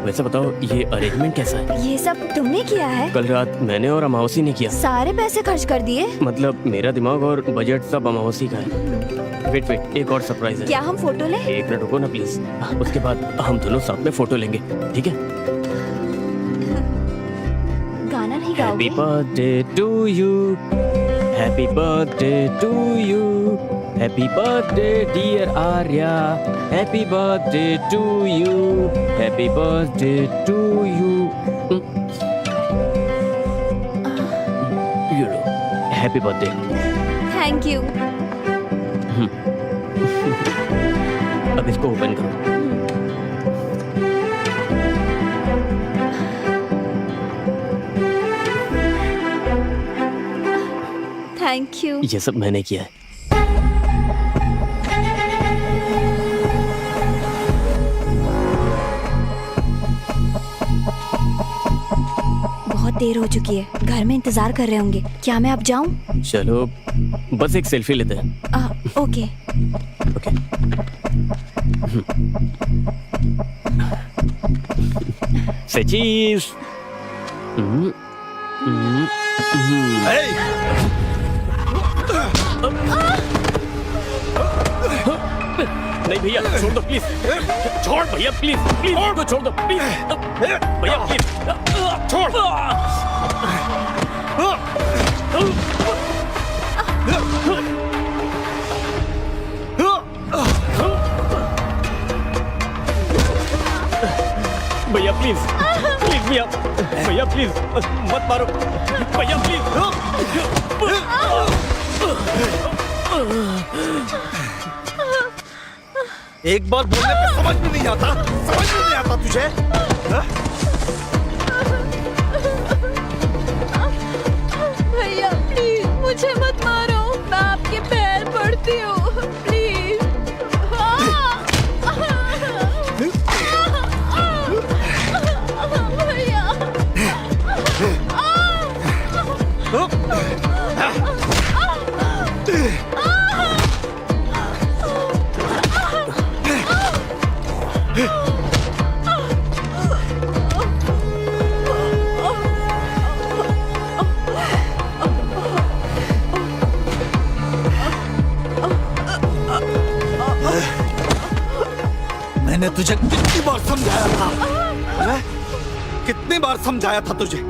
वैसे बताओ, ये अरेंजमेंट कैसा है? ये सब तुमने किया है? कल रात मैंने और अमावसी ने किया। सारे पैसे खर्च कर दिए? मतलब मेरा दिमाग और बजट सब अमावसी का है। वेट, एक और सरप्राइज है। क्या हम फोटो लें? एक मिनट रुको ना प्लीज, उसके बाद हम दोनों साथ में फोटो लेंगे, ठीक है? गाना नहीं हैप्पी गाओगे? Birthday to you, happy birthday to you, happy birthday dear Arya, happy birthday to you, happy birthday to you. You लो, हैप्पी बर्थडे। Thank you. अब इसको ओपन करो। Thank you. ये सब मैंने किया है। बहुत देर हो चुकी है, घर में इंतजार कर रहे होंगे। क्या मैं अब जाऊं? चलो बस एक सेल्फी लेते हैं। ओके। ओके। से चीज। नहीं भैया छोड़ दो प्लीज, छोड़ भैया प्लीज, प्लीज को छोड़ दो प्लीज, भैया प्लीज छोड़। भैया प्लीज, प्लीज भैया, भैया प्लीज मत मारो भैया प्लीज। एक बार बोलने पे समझ में नहीं आता, समझ में नहीं आता तुझे? भैया प्लीज मुझे मत मारो, मैं आपके पैर पड़ती हूँ प्लीज। भैया मैंने तुझे कितनी बार समझाया था? हैं? कितनी बार समझाया था तुझे?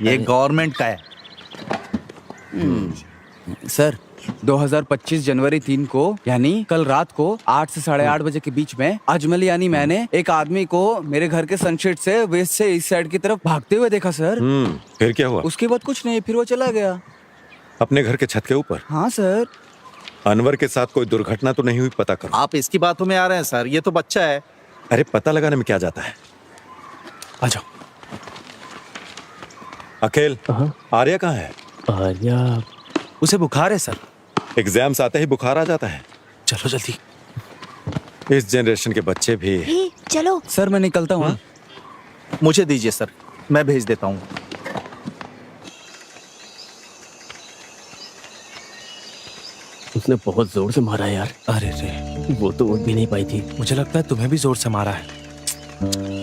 ये गवर्नमेंट का है। सर 2025 जनवरी 3 को यानी कल रात को 8 से 8:30 बजे के बीच में अजमल यानी मैंने एक आदमी को मेरे घर के सनसेट से वेस्ट से इस साइड की तरफ भागते हुए देखा सर। फिर क्या हुआ? उसके बाद कुछ नहीं, फिर वो चला गया। अपने घर के छत के ऊपर? हाँ सर। अनवर के साथ कोई दुर्घटना तो नहीं हुई? पता करो। आप इसकी बातों में आ रहे हैं सर, ये तो बच्चा है। अरे पता लगाने में क्या जाता है? आ जाओ। अकेल, आर्या कहाँ है? आर्या उसे बुखार है सर। एग्जाम्स आते ही बुखार आ जाता है। चलो जल्दी। इस जनरेशन के बच्चे भी। चलो सर मैं निकलता हूँ। मुझे दीजिए सर, मैं भेज देता हूँ। उसने बहुत जोर से मारा यार। अरे रे, वो तो उठ भी नहीं पाई थी। मुझे लगता है तुम्हें भी जोर से मारा है।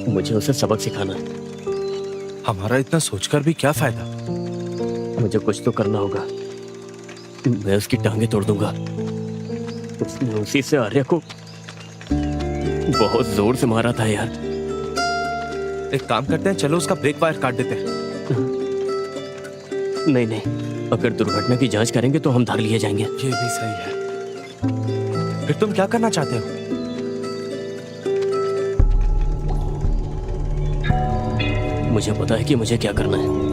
मुझे उसे सबक सिखाना, हमारा इतना सोचकर भी क्या फायदा? मुझे कुछ तो करना होगा। मैं उसकी टांगे तोड़ दूंगा। उसने उसी से आर्या को बहुत जोर से मारा था यार। एक काम करते हैं, चलो उसका ब्रेक वायर काट देते हैं। नहीं नहीं, अगर दुर्घटना की जांच करेंगे तो हम धर लिए जाएंगे। ये भी सही है। फिर तुम क्या करना चाहते हो? मुझे पता है कि मुझे क्या करना है।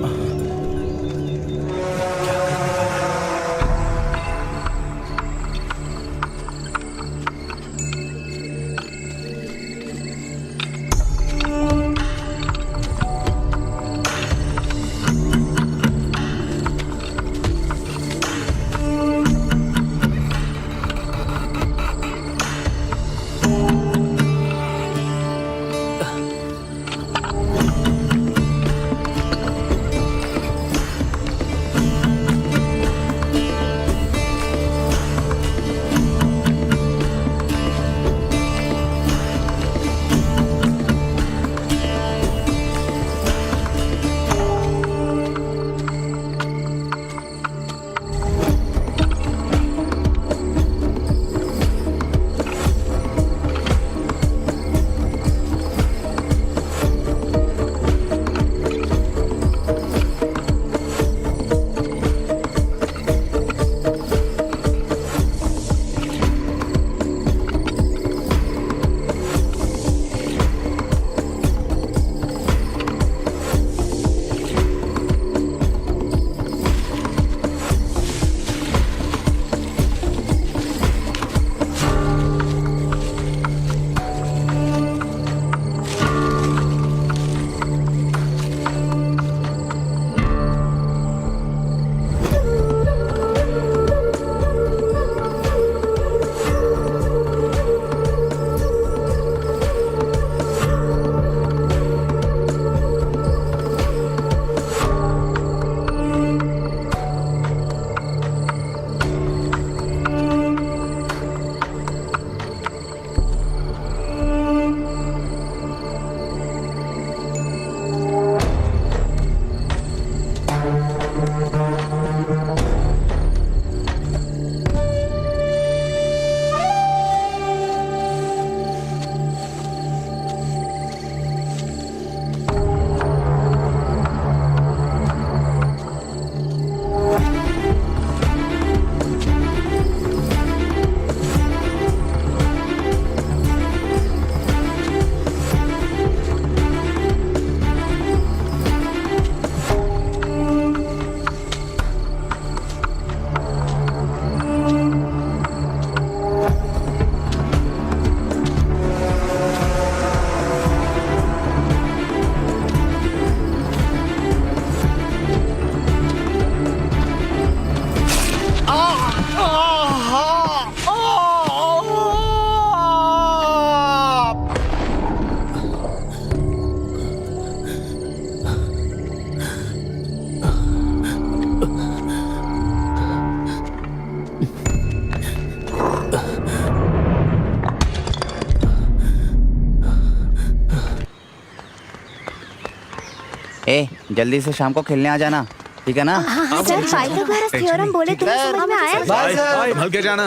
ए जल्दी से शाम को खेलने आ जाना, ठीक है ना? सर पाइथागोरस थ्योरम बोले तो समझ में आया? संभल के जाना।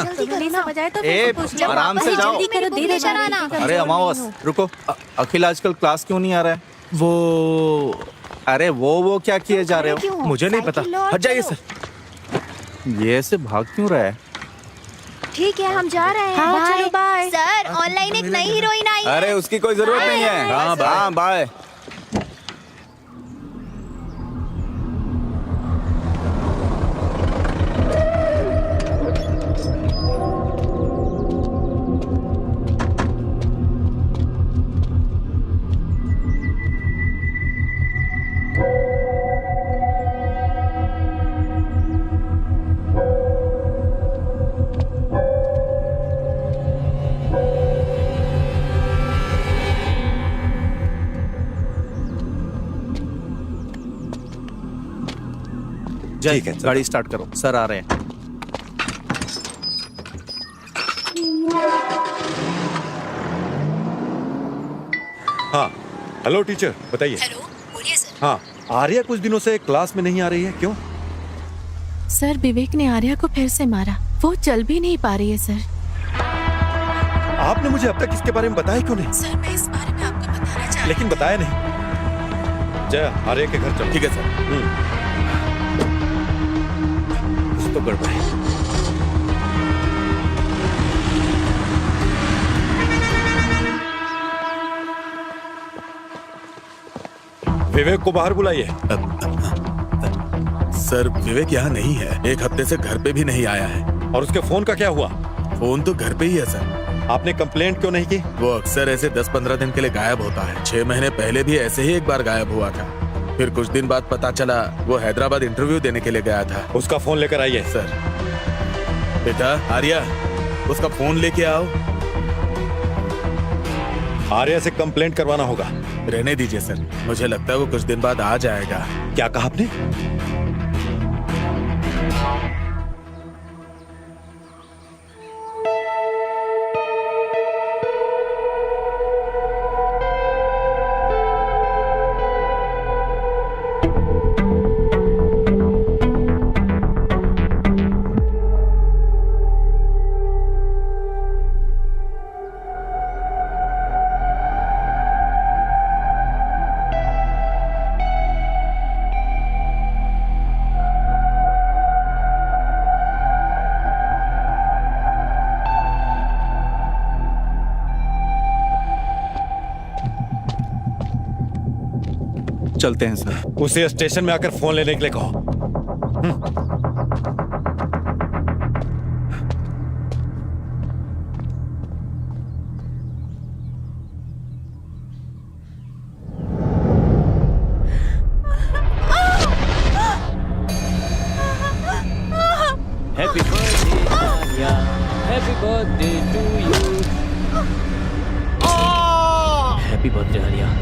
आराम से जाओ। जल्दी करो, धीरे चलाना। अरे अमावस रुको, अखिल आजकल क्लास क्यों नहीं आ रहा है? अरे वो क्या किए जा रहे हो? मुझे नहीं पता, हट जाइए सर। ये ऐसे भाग क्यों रहा है? ठीक है हम जा रहे हैं। चलो बाय। सर ऑनलाइन एक नई हीरोइन आई है। अरे उसकी कोई जरूरत नहीं है। हाँ बाय। ठीक है, गाड़ी स्टार्ट करो, सर आ रहे हैं। हाँ, हेलो टीचर, बताइए। हेलो, बोलिए सर। हाँ, आर्या कुछ दिनों से क्लास में नहीं आ रही है, क्यों? सर विवेक ने आर्या को फिर से मारा, वो चल भी नहीं पा रही है सर। आपने मुझे अब तक इसके बारे में बताया क्यों नहीं? सर मैं इस बारे में आपको बताना चाहती लेकिन बताया नहीं। जय, आर्या के घर चलो। ठीक है सर। कुछ तो गड़बड़ है। विवेक को बाहर बुलाइए। सर विवेक यहाँ नहीं है, एक हफ्ते से घर पे भी नहीं आया है। और उसके फोन का क्या हुआ? फोन तो घर पे ही है सर। आपने कंप्लेंट क्यों नहीं की? वो अक्सर ऐसे 10-15 दिन के लिए गायब होता है। 6 महीने पहले भी ऐसे ही एक बार गायब हुआ था। फिर कुछ दिन बाद पता चला वो हैदराबाद इंटरव्यू देने के लिए गया था। उसका फोन लेकर आइए। सर। बेटा आर्या, उसका फोन लेके आओ। आर्या से कंप्लेंट करवाना होगा। रहने दीजिए सर, मुझे लगता है वो कुछ दिन बाद आ जाएगा। क्या कहा आपने? चलते हैं सर। उसे स्टेशन में आकर फोन लेने के लिए कहो। Happy birthday Arya, happy birthday to you. Happy birthday Arya.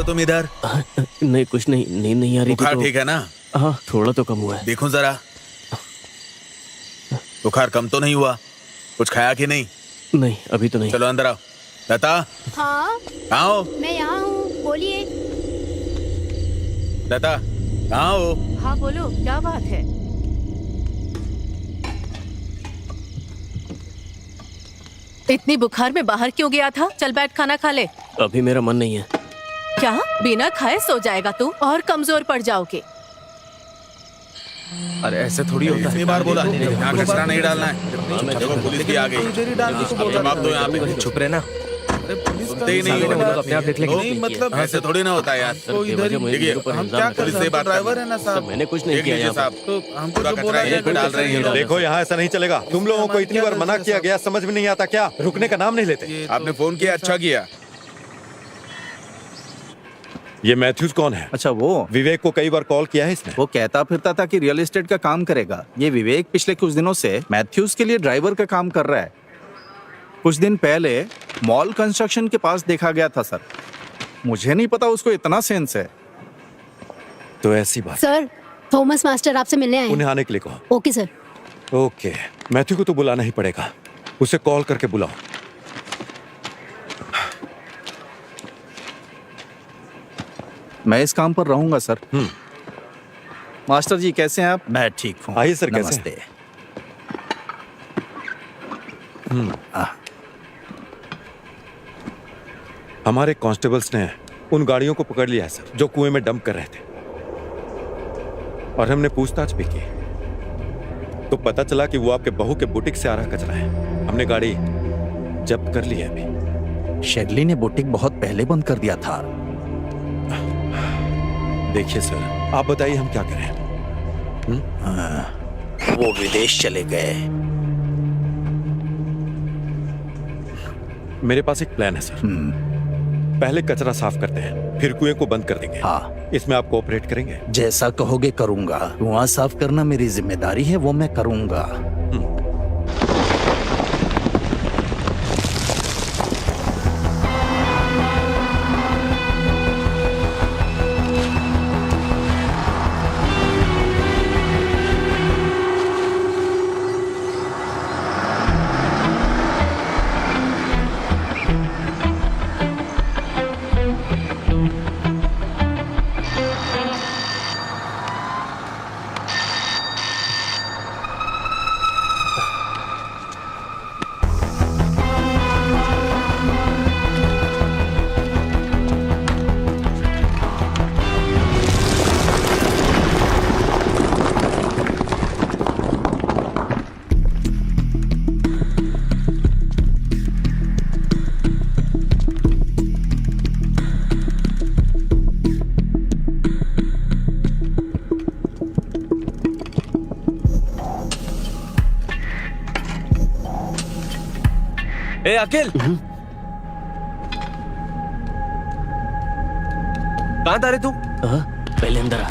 तुम इधर? नहीं कुछ नहीं, नींद नहीं आ रही थी बुखार तो। ठीक है ना? हाँ थोड़ा तो कम हुआ है। देखो जरा, बुखार कम तो नहीं हुआ? कुछ खाया कि नहीं? नहीं अभी तो नहीं। चलो अंदर आओ। लता हाँ कहाँ हो? मैं यहाँ हूँ, बोलिए। लता कहाँ हो? हाँ बोलो, क्या बात है? इतनी बुखार में बाहर क्यों गया था? चल बैठ, खाना खा ले। अभी मेरा मन नहीं है। क्या बिना खाए सो जाएगा तू? और कमजोर पड़ जाओगे। अरे ऐसे थोड़ी होता है। इतनी बार बोला यहाँ कचरा नहीं डालना है। देखो पुलिस भी आ गई। अब जवाब दो यहाँ पे। चुप रहे ना। सुनते ही नहीं वो हो। लोग अपने आप देख लेंगे। नहीं मतलब ऐसे थोड़ी ना होता है यार। देखिए हम क्या कर सकते हैं, ड्राइवर है ना साहब। मैंने कुछ नहीं देख किया लीजिए यहाँ साहब, तो हमको तो कचरा यहीं पे डाल रहे हैं ये लोग। देखो यहाँ ऐसा नहीं चलेगा। तुम लोगों को इतनी बार मना किया गया, समझ में नहीं आता क्या? रुकने का नाम नहीं लेते। आपने फोन किया, अच्छा किया। ये मैथ्यूज कौन है? अच्छा वो विवेक को कई बार कॉल किया है इसने। वो कहता फिरता था कि रियल एस्टेट का काम करेगा। ये विवेक पिछले कुछ दिनों से मैथ्यूज के लिए ड्राइवर का काम कर रहा है। कुछ दिन पहले मॉल कंस्ट्रक्शन के पास देखा गया था सर। मुझे नहीं पता उसको इतना सेंस है। तो ऐसी बात। सर, थॉमस मास्टर आपसे मिलने आए हैं। उन्हें आने के लिए कहो। Okay sir. ओके, मैथ्यू को तो बुलाना ही पड़ेगा। उसे कॉल करके बुलाओ। मैं इस काम पर रहूंगा सर। मास्टर जी कैसे हैं आप? मैं ठीक हूँ। आइए सर, कैसे नमस्ते। हमारे कांस्टेबल्स ने उन गाड़ियों को पकड़ लिया है सर, जो कुएं में डंप कर रहे थे। और हमने पूछताछ भी की तो पता चला कि वो आपके बहू के बुटीक से आ रहा कचरा है। हमने गाड़ी जब्त कर ली है अभी। शेगली ने बुटीक बहुत पहले बंद कर दिया था। देखिए सर, आप बताइए हम क्या करें? वो विदेश चले गए। मेरे पास एक प्लान है सर। पहले कचरा साफ करते हैं, फिर कुएं को बंद कर देंगे। हाँ, इसमें आप कोऑपरेट करेंगे? जैसा कहोगे करूंगा। कुआं साफ करना मेरी जिम्मेदारी है, वो मैं करूंगा। ए अखिल, कहाँ था रे तू? पहले अंदर आ।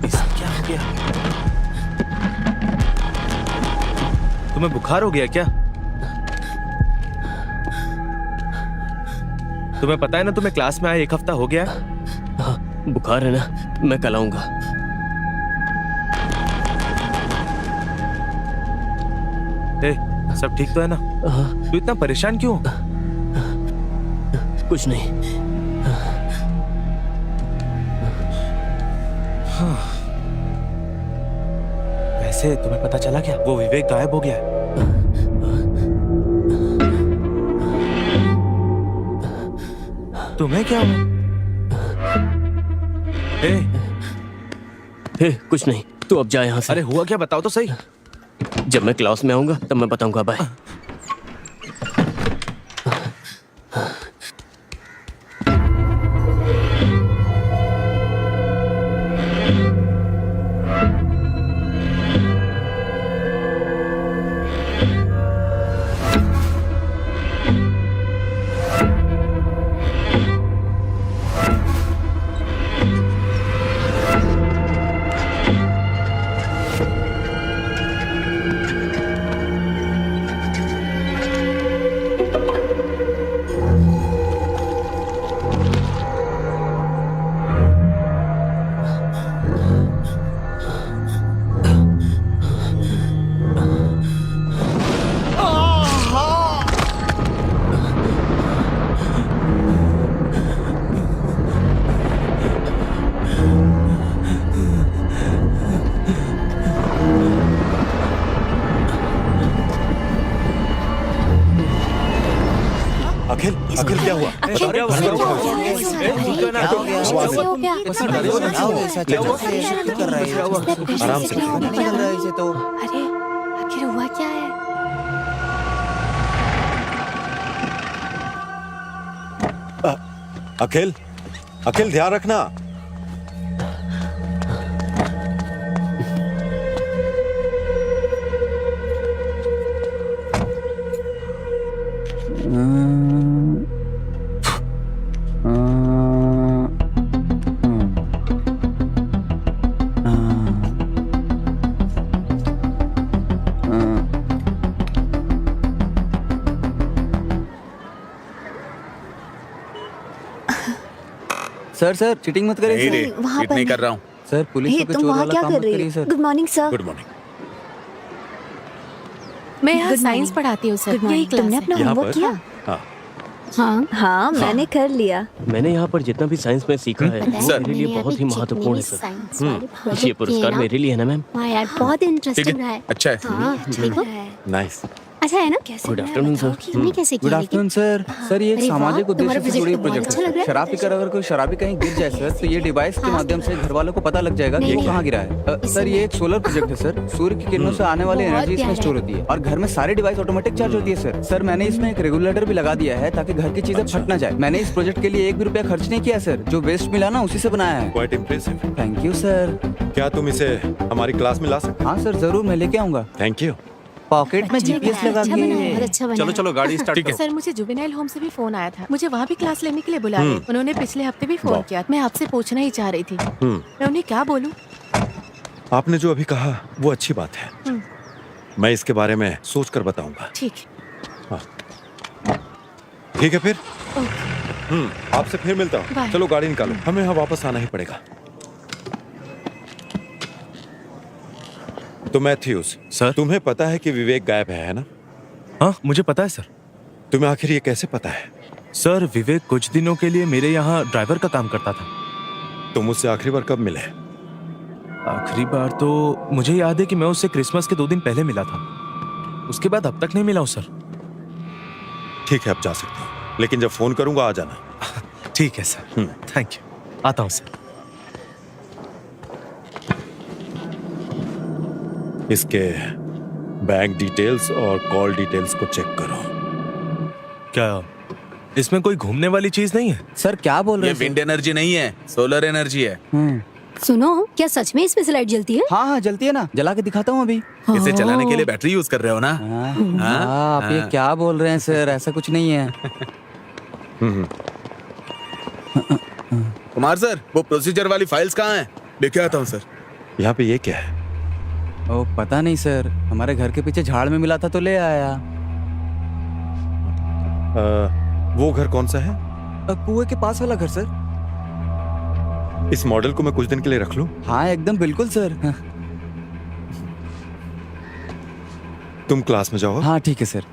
क्या हो गया? तुम्हें बुखार हो गया क्या? तुम्हें पता है ना, तुम्हें क्लास में आए 1 हफ्ता हो गया। हाँ, बुखार है ना, मैं कल आऊंगा। सब ठीक तो है ना? तू इतना परेशान क्यों? कुछ नहीं। वैसे तुम्हें पता चला क्या, वो विवेक गायब हो गया है? तुम्हें क्या हुआ? कुछ नहीं, तू अब जा यहाँ से। अरे हुआ क्या, बताओ तो सही। जब मैं क्लास में आऊंगा तब मैं बताऊंगा। बाय। अखिल अखिल क्या हुआ? आराम से। तो अरे आखिर हुआ क्या है? अखिल अखिल ध्यान रखना। सर चीटिंग मत करिए नहीं रे, सर। वहाँ चीट पर नहीं नहीं। कर रहा हूँ। सर पुलिस को तुम चोर वहाँ वाला क्या काम कर मत रही करिए हो? Sir. Good morning sir. Good morning. मैं यहाँ Good साइंस morning. पढ़ाती हूँ सर। गुड यही मॉर्निंग। क्लास तुमने है। अपना यहाँ होमवर्क पर? किया? हाँ हाँ हाँ मैंने कर लिया। मैंने यहाँ पर जितना भी साइंस में सीखा है सर। मेरे लिए बहुत ही महत्वपूर्ण है सर। ये पुरस्कार मेरे लिए है ना मैम? हाँ यार बहुत ठीक इंटरेस्टिंग रहा है, है। अच्छा है। हाँ ठीक है। नाइस। अच्छा है ना? Good afternoon sir. तुमने कैसे गुड किया? Afternoon sir. सर ये एक अरे वाह, सामाजिक तुम्हारा उद्देश्य से जुड़ी प्रोजेक्ट तो बहुत प्रोजेक्ट अच्छा लग रहा है। है। शराब पीकर अगर कोई शराबी कहीं गिर जाए सर तो ये डिवाइस के माध्यम से घर वालों को पता लग जाएगा कि नहीं, वो नहीं। कहाँ गिरा है। सर ये एक सोलर प्रोजेक्ट है सर। सूर्य की किरणों से आने वाली बहुत एनर्जी इसमें प्यारा स्टोर है। होती है और घर में सारी डिवाइस ऑटोमेटिक चार्ज होती है सर। सर मैंने इसमें एक रेगुलेटर भी लगा दिया है ताकि घर की चीजें फट ना जाए। मैंने इस प्रोजेक्ट के लिए 1 भी रुपया खर्च नहीं किया सर। जो वेस्ट मिला ना उसी से बनाया है। Quite impressive. Thank you sir. क्या तुम इसे हमारी क्लास में ला सकते? हाँ सर जरूर मैं लेके आऊंगा। Thank you. पॉकेट में जीपीएस लगा अच्छा बना है, बहुत के। अच्छा बना चलो है। चलो गाड़ी स्टार्ट करो। सर मुझे जुवेनाइल होम से भी फोन आया था। मुझे वहाँ भी क्लास लेने के लिए बुला रहे। उन्होंने पिछले हफ्ते भी फोन वाह। किया। मैं आपसे पूछना ही चाह रही थी। मैं उन्हें क्या बोलूँ? आपने जो अभी कहा वो अच्छी बात है। मैं इसके बारे में सोच कर बताऊंगा। ठीक है। ठीक है फिर। आपसे फिर मिलता हूँ। बाय। चलो गाड़ी निकालो, हमें यहाँ वापस आना ही पड़ेगा। तो मैथ्यूस सर। तुम्हें पता है कि विवेक गायब है ना? हाँ मुझे पता है सर। तुम्हें आखिर ये कैसे पता है? सर विवेक कुछ दिनों के लिए मेरे यहाँ ड्राइवर का काम करता था। तुम मुझसे आखिरी बार कब मिले? आखिरी बार तो मुझे याद है कि मैं उससे क्रिसमस के 2 दिन पहले मिला था। उसके बाद अब तक नहीं मिला हूँ सर। ठीक है, अब जा सकते हो, लेकिन जब फोन करूंगा आ जाना। ठीक है सर। Thank you. आता हूँ सर। इसके बैंक डिटेल्स और कॉल डिटेल्स को चेक करो। क्या इसमें कोई घूमने वाली चीज नहीं है? सर क्या बोल रहे ये हैं सर? विंड एनर्जी नहीं है, सोलर एनर्जी है। सुनो क्या सच में इसमें से लाइट जलती है? हाँ हाँ जलती है ना, जला के दिखाता हूँ अभी। इसे चलाने के लिए बैटरी यूज कर रहे हो ना? हाँ, आप ये क्या बोल रहे हैं सर? ऐसा कुछ नहीं है। कुमार सर वो प्रोसीजर वाली फाइल्स कहाँ हैं? लेके आता हूँ सर। यहाँ पे ये क्या है? ओ पता नहीं सर, हमारे घर के पीछे झाड़ में मिला था तो ले आया। वो घर कौन सा है? कुएं के पास वाला घर सर। इस मॉडल को मैं कुछ दिन के लिए रख लूं? हाँ एकदम बिल्कुल सर। तुम क्लास में जाओ। हाँ ठीक है सर।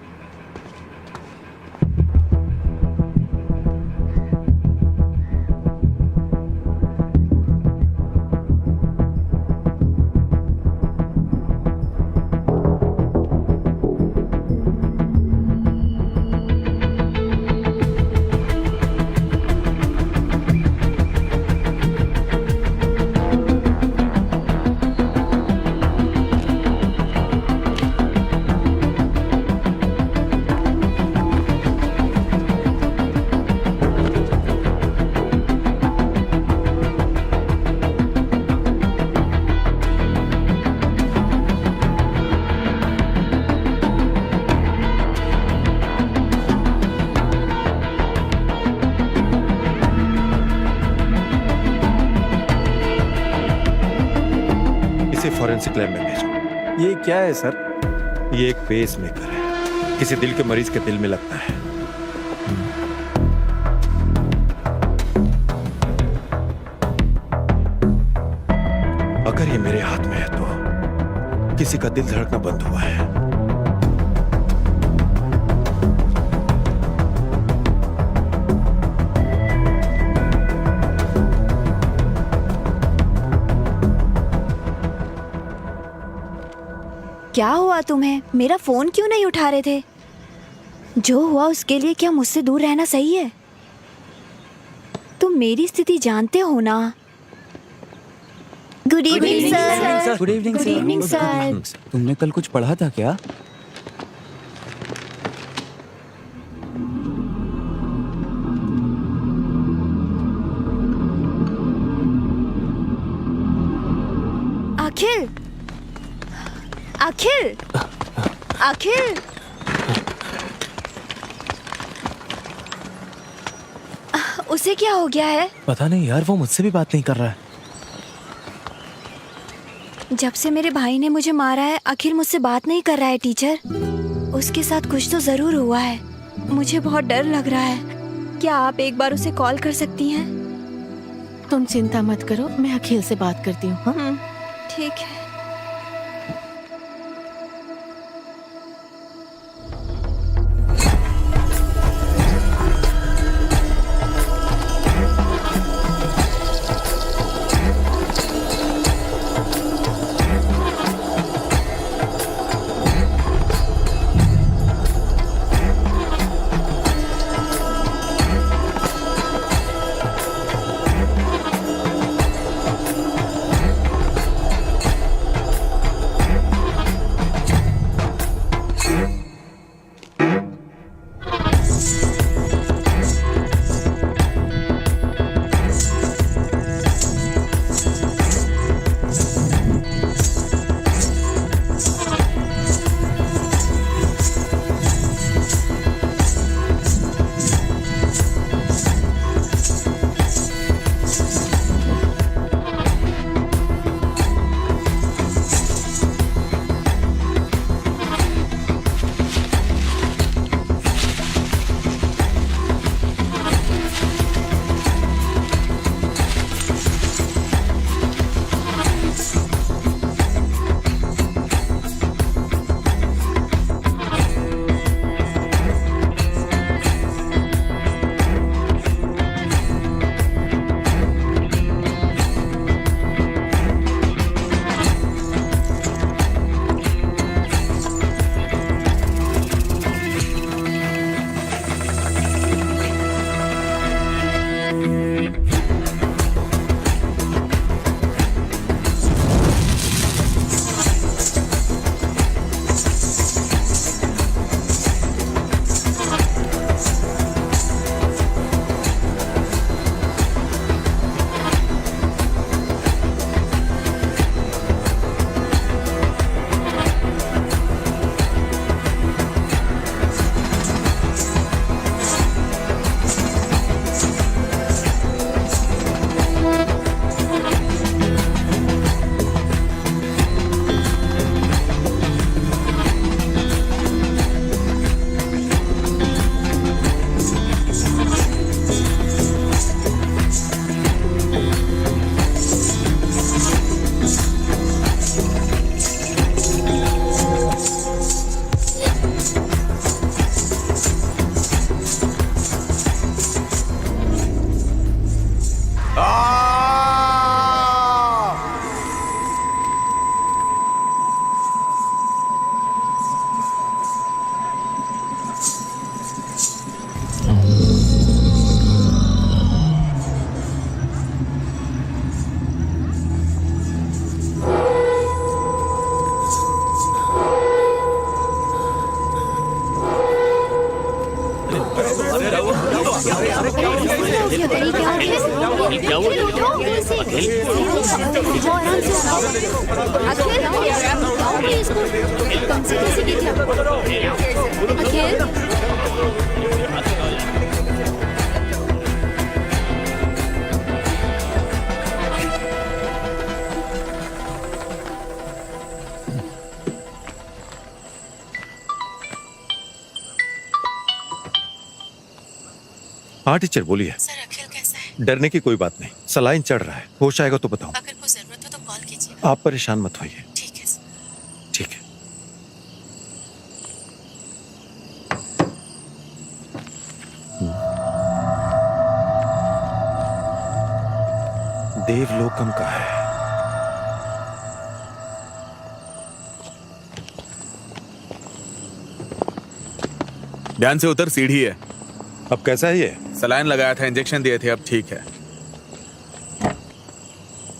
इसे फॉरेंसिक लैब में भेजो। ये क्या है सर? ये एक पेस मेकर है, किसी दिल के मरीज के दिल में लगता है। अगर ये मेरे हाथ में है तो किसी का दिल धड़कना बंद हुआ है। क्या हुआ तुम्हें? मेरा फोन क्यों नहीं उठा रहे थे? जो हुआ उसके लिए क्या मुझसे दूर रहना सही है? तुम मेरी स्थिति जानते हो ना। Good evening sir. Good evening good evening sir. तुमने कल कुछ पढ़ा था क्या? अखिल, अखिल, अखिल, उसे क्या हो गया है? पता नहीं यार, वो मुझसे भी बात नहीं कर रहा है। जब से मेरे भाई ने मुझे मारा है अखिल मुझसे बात नहीं कर रहा है टीचर। उसके साथ कुछ तो जरूर हुआ है। मुझे बहुत डर लग रहा है। क्या आप एक बार उसे कॉल कर सकती हैं? तुम चिंता मत करो, मैं अखिल से बात करती हूँ। हाँ? ठीक है। हाँ टीचर बोलिए। सर अखिल कैसा है? डरने की कोई बात नहीं, सलाइन चढ़ रहा है, होश आएगा तो बताओ। अगर कोई जरूरत हो तो कॉल कीजिए। आप परेशान मत होइए। ठीक है सर। ठीक है। देवलोकम का है। ध्यान से उतर, सीढ़ी है। अब कैसा है ये? सलाइन लगाया था, इंजेक्शन दिए थे, अब ठीक है।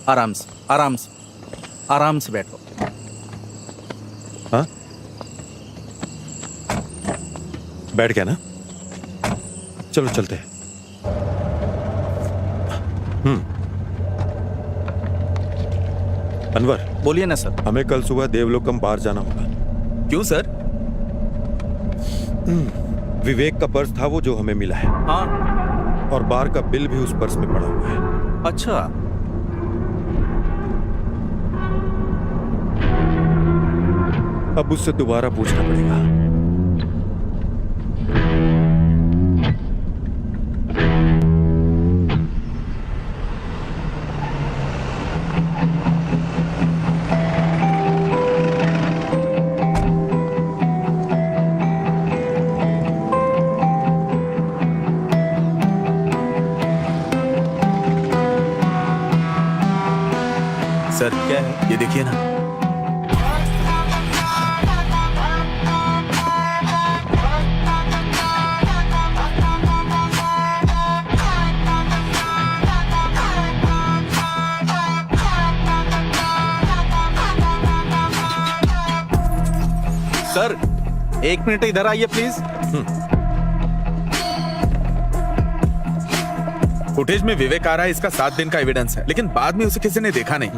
आराम से, आराम से, आराम से बैठो। हाँ, बैठ गया ना? चलो चलते हैं। अनवर, बोलिए ना सर। हमें कल सुबह देवलोकम बाहर जाना होगा। क्यों सर? विवेक का पर्स था वो जो हमें मिला है, हाँ। और बार का बिल भी उस पर्स में पड़ा हुआ है। अच्छा, अब उससे दोबारा पूछना पड़ेगा। सर क्या है ये, देखिए ना। सर 1 मिनट इधर आइए प्लीज। फुटेज में विवेक आ रहा है, इसका 7 दिन का एविडेंस है, लेकिन बाद में उसे किसी ने देखा नहीं।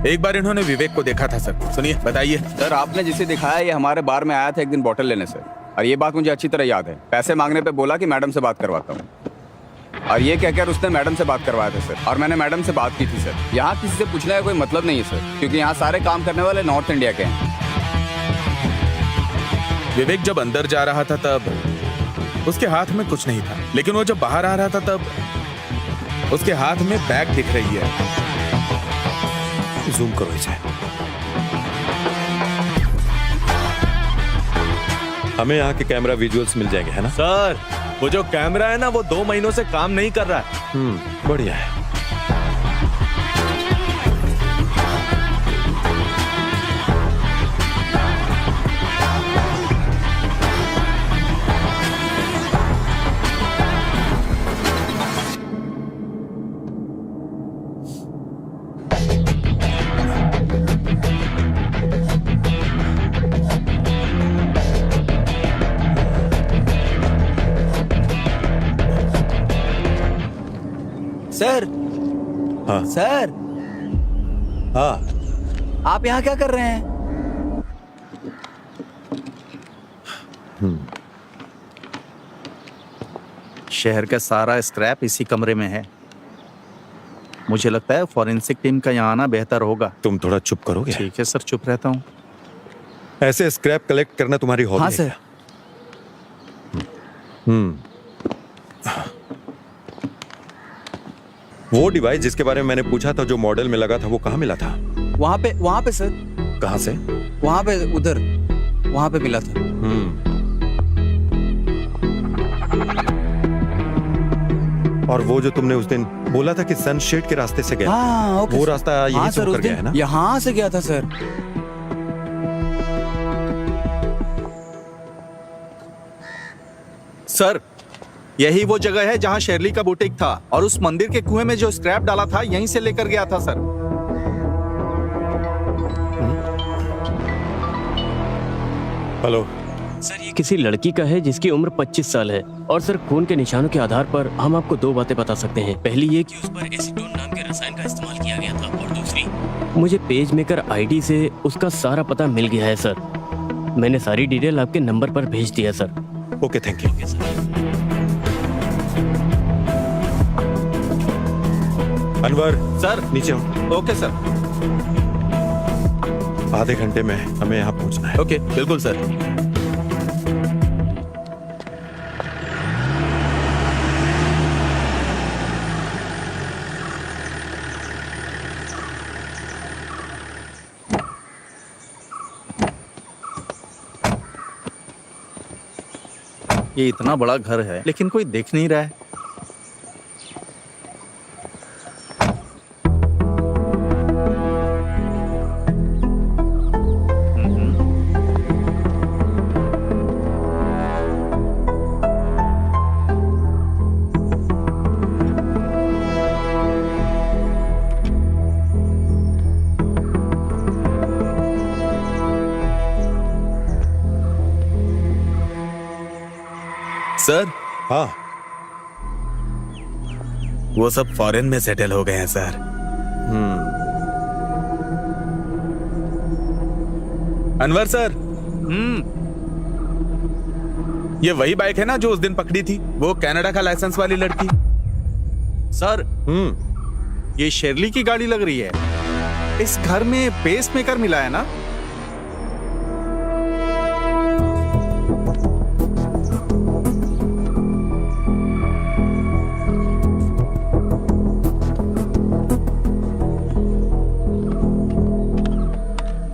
एक बार इन्होंने विवेक को देखा था सर। सुनिए, बताइए। सर आपने जिसे दिखाया ये हमारे बार में आया था एक दिन बॉटल लेने से, और ये बात मुझे अच्छी तरह याद है। पैसे मांगने पे बोला कि मैडम से बात करवाता हूँ, और ये कहकर उसने मैडम से बात करवाया था सर। और मैंने मैडम से बात की थी सर। यहाँ किसी से पूछने का कोई मतलब नहीं है सर, क्योंकि यहाँ सारे काम करने वाले नॉर्थ इंडिया के हैं। विवेक जब अंदर जा रहा था तब उसके हाथ में कुछ नहीं था, लेकिन वो जब बाहर आ रहा था तब उसके हाथ में बैग दिख रही है। जूम करो इसे। हमें यहाँ के कैमरा विजुअल्स मिल जाएंगे, है ना? सर वो जो कैमरा है ना, वो 2 महीनों से काम नहीं कर रहा है। बढ़िया है। सर। हाँ सर, हाँ, आप यहाँ क्या कर रहे हैं? शहर का सारा स्क्रैप इसी कमरे में है। मुझे लगता है फॉरेंसिक टीम का यहाँ आना बेहतर होगा। तुम थोड़ा चुप करोगे? ठीक है सर, चुप रहता हूँ। ऐसे स्क्रैप कलेक्ट करना तुम्हारी हॉबी हाँ है सर। क्या? वो डिवाइस जिसके बारे में मैंने पूछा था, जो मॉडल में लगा था, वो कहाँ मिला था? वहाँ पे सर। कहाँ से? वहाँ पे, उधर, वहाँ पे मिला था। और वो जो तुमने उस दिन बोला था कि सनशेड के रास्ते से गया, हाँ, ओके वो सर। रास्ता यहीं हाँ से सर, होकर उस गया है दिन ना? यहाँ से गया था सर। सर यही वो जगह है जहाँ शेरली का बुटीक था, और उस मंदिर के कुएं में जो स्क्रैप डाला था यहीं से लेकर गया था सर। हेलो सर, ये किसी लड़की का है जिसकी उम्र 25 साल है, और सर खून के निशानों के आधार पर हम आपको 2 बातें बता सकते हैं। पहली ये कि उस पर एसीटोन नाम के रसायन का इस्तेमाल किया गया था, और दूसरी, मुझे पेज मेकर आईडी से उसका सारा पता मिल गया है सर। मैंने सारी डिटेल आपके नंबर पर भेज दिया sir. Okay, thank you. Anwar sir नीचे हो। Okay sir. आधे घंटे में हमें यहाँ पहुँचना है। ओके, बिल्कुल सर। ये इतना बड़ा घर है लेकिन कोई देख नहीं रहा है। सर हाँ। वो सब फॉरेन में सेटल हो गए हैं सर। अनवर सर, ये वही बाइक है ना जो उस दिन पकड़ी थी, वो कनाडा का लाइसेंस वाली लड़की? सर, ये शेरली की गाड़ी लग रही है। इस घर में पेस मेकर मिला है ना?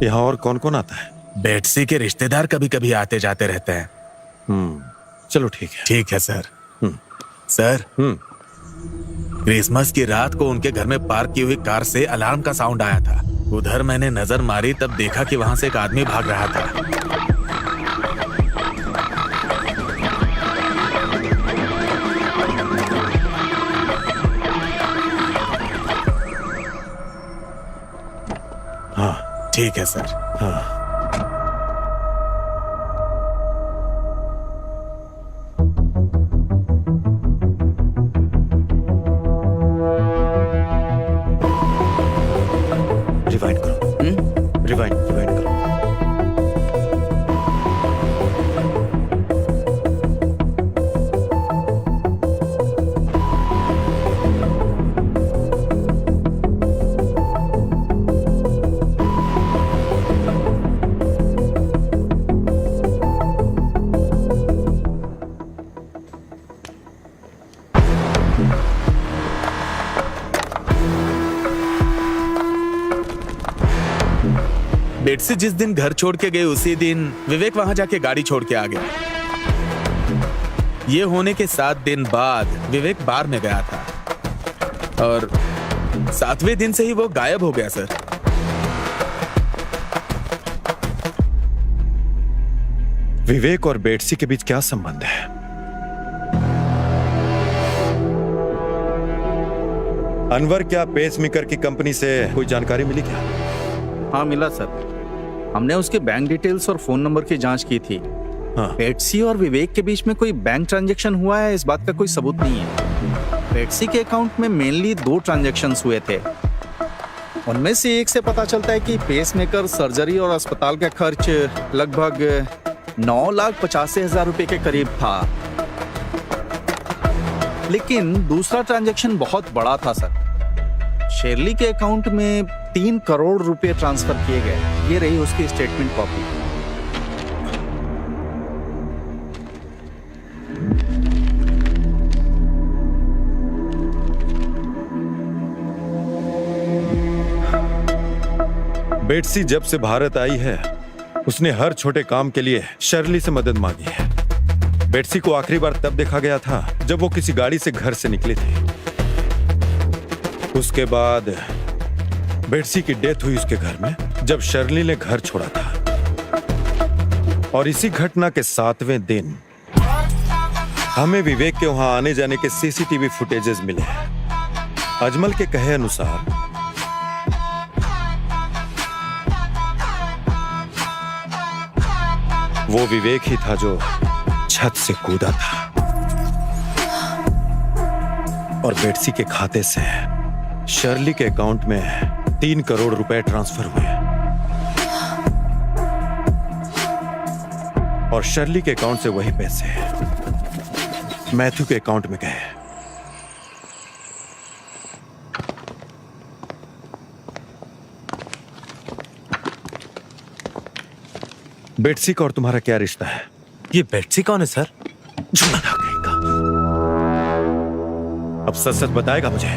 यहाँ और कौन कौन आता है? बेटसी के रिश्तेदार कभी कभी आते जाते रहते हैं। चलो ठीक है। ठीक है सर। सर, क्रिसमस की रात को उनके घर में पार्क की हुई कार से अलार्म का साउंड आया था। उधर मैंने नजर मारी, तब देखा कि वहां से एक आदमी भाग रहा था। हाँ ठीक है सर। हाँ। रिवाइंड करो। रिवाइंड करो। बेटसी जिस दिन घर छोड़ के गए उसी दिन विवेक वहां जाके गाड़ी छोड़ के आ गया। ये होने के 7 दिन बाद विवेक बार में गया था और 7वें दिन से ही वो गायब हो गया सर। विवेक और बेटसी के बीच क्या संबंध है? अनवर, क्या पेसमेकर की कंपनी से कोई जानकारी मिली क्या? हाँ मिला सर। हमने उसके बैंक डिटेल्स और फोन नंबर की जांच की थी। हाँ। बेटसी और विवेक के बीच में कोई बैंक ट्रांजैक्शन हुआ है, इस बात का कोई सबूत नहीं है। बेटसी के अकाउंट में मेनली 2 ट्रांजैक्शंस हुए थे। उनमें से एक से पता चलता है कि पेसमेकर, सर्जरी और अस्पताल का खर्च लगभग 9,85,000 रुपए के करीब था। लेकिन दूसरा ट्रांजैक्शन बहुत बड़ा था सर। शेरली के अकाउंट में 3 करोड़ रुपए ट्रांसफर किए गए। ये रही उसकी स्टेटमेंट कॉपी। बेटसी जब से भारत आई है उसने हर छोटे काम के लिए शर्ली से मदद मांगी है। बेटसी को आखिरी बार तब देखा गया था जब वो किसी गाड़ी से घर से निकली थी। उसके बाद बेटसी की डेथ हुई उसके घर में जब शर्ली ने घर छोड़ा था। और इसी घटना के 7वें दिन हमें विवेक के वहां आने जाने के सीसीटीवी फुटेजेस मिले हैं। अजमल के कहे अनुसार वो विवेक ही था जो छत से कूदा था और बेटसी के खाते से शर्ली के अकाउंट में 3 करोड़ रुपए ट्रांसफर हुए और शर्ली के अकाउंट से वही पैसे मैथ्यू के अकाउंट में गए। बेटसी का और तुम्हारा क्या रिश्ता है? ये बेटसी कौन है सर? अब सच सच बताएगा मुझे?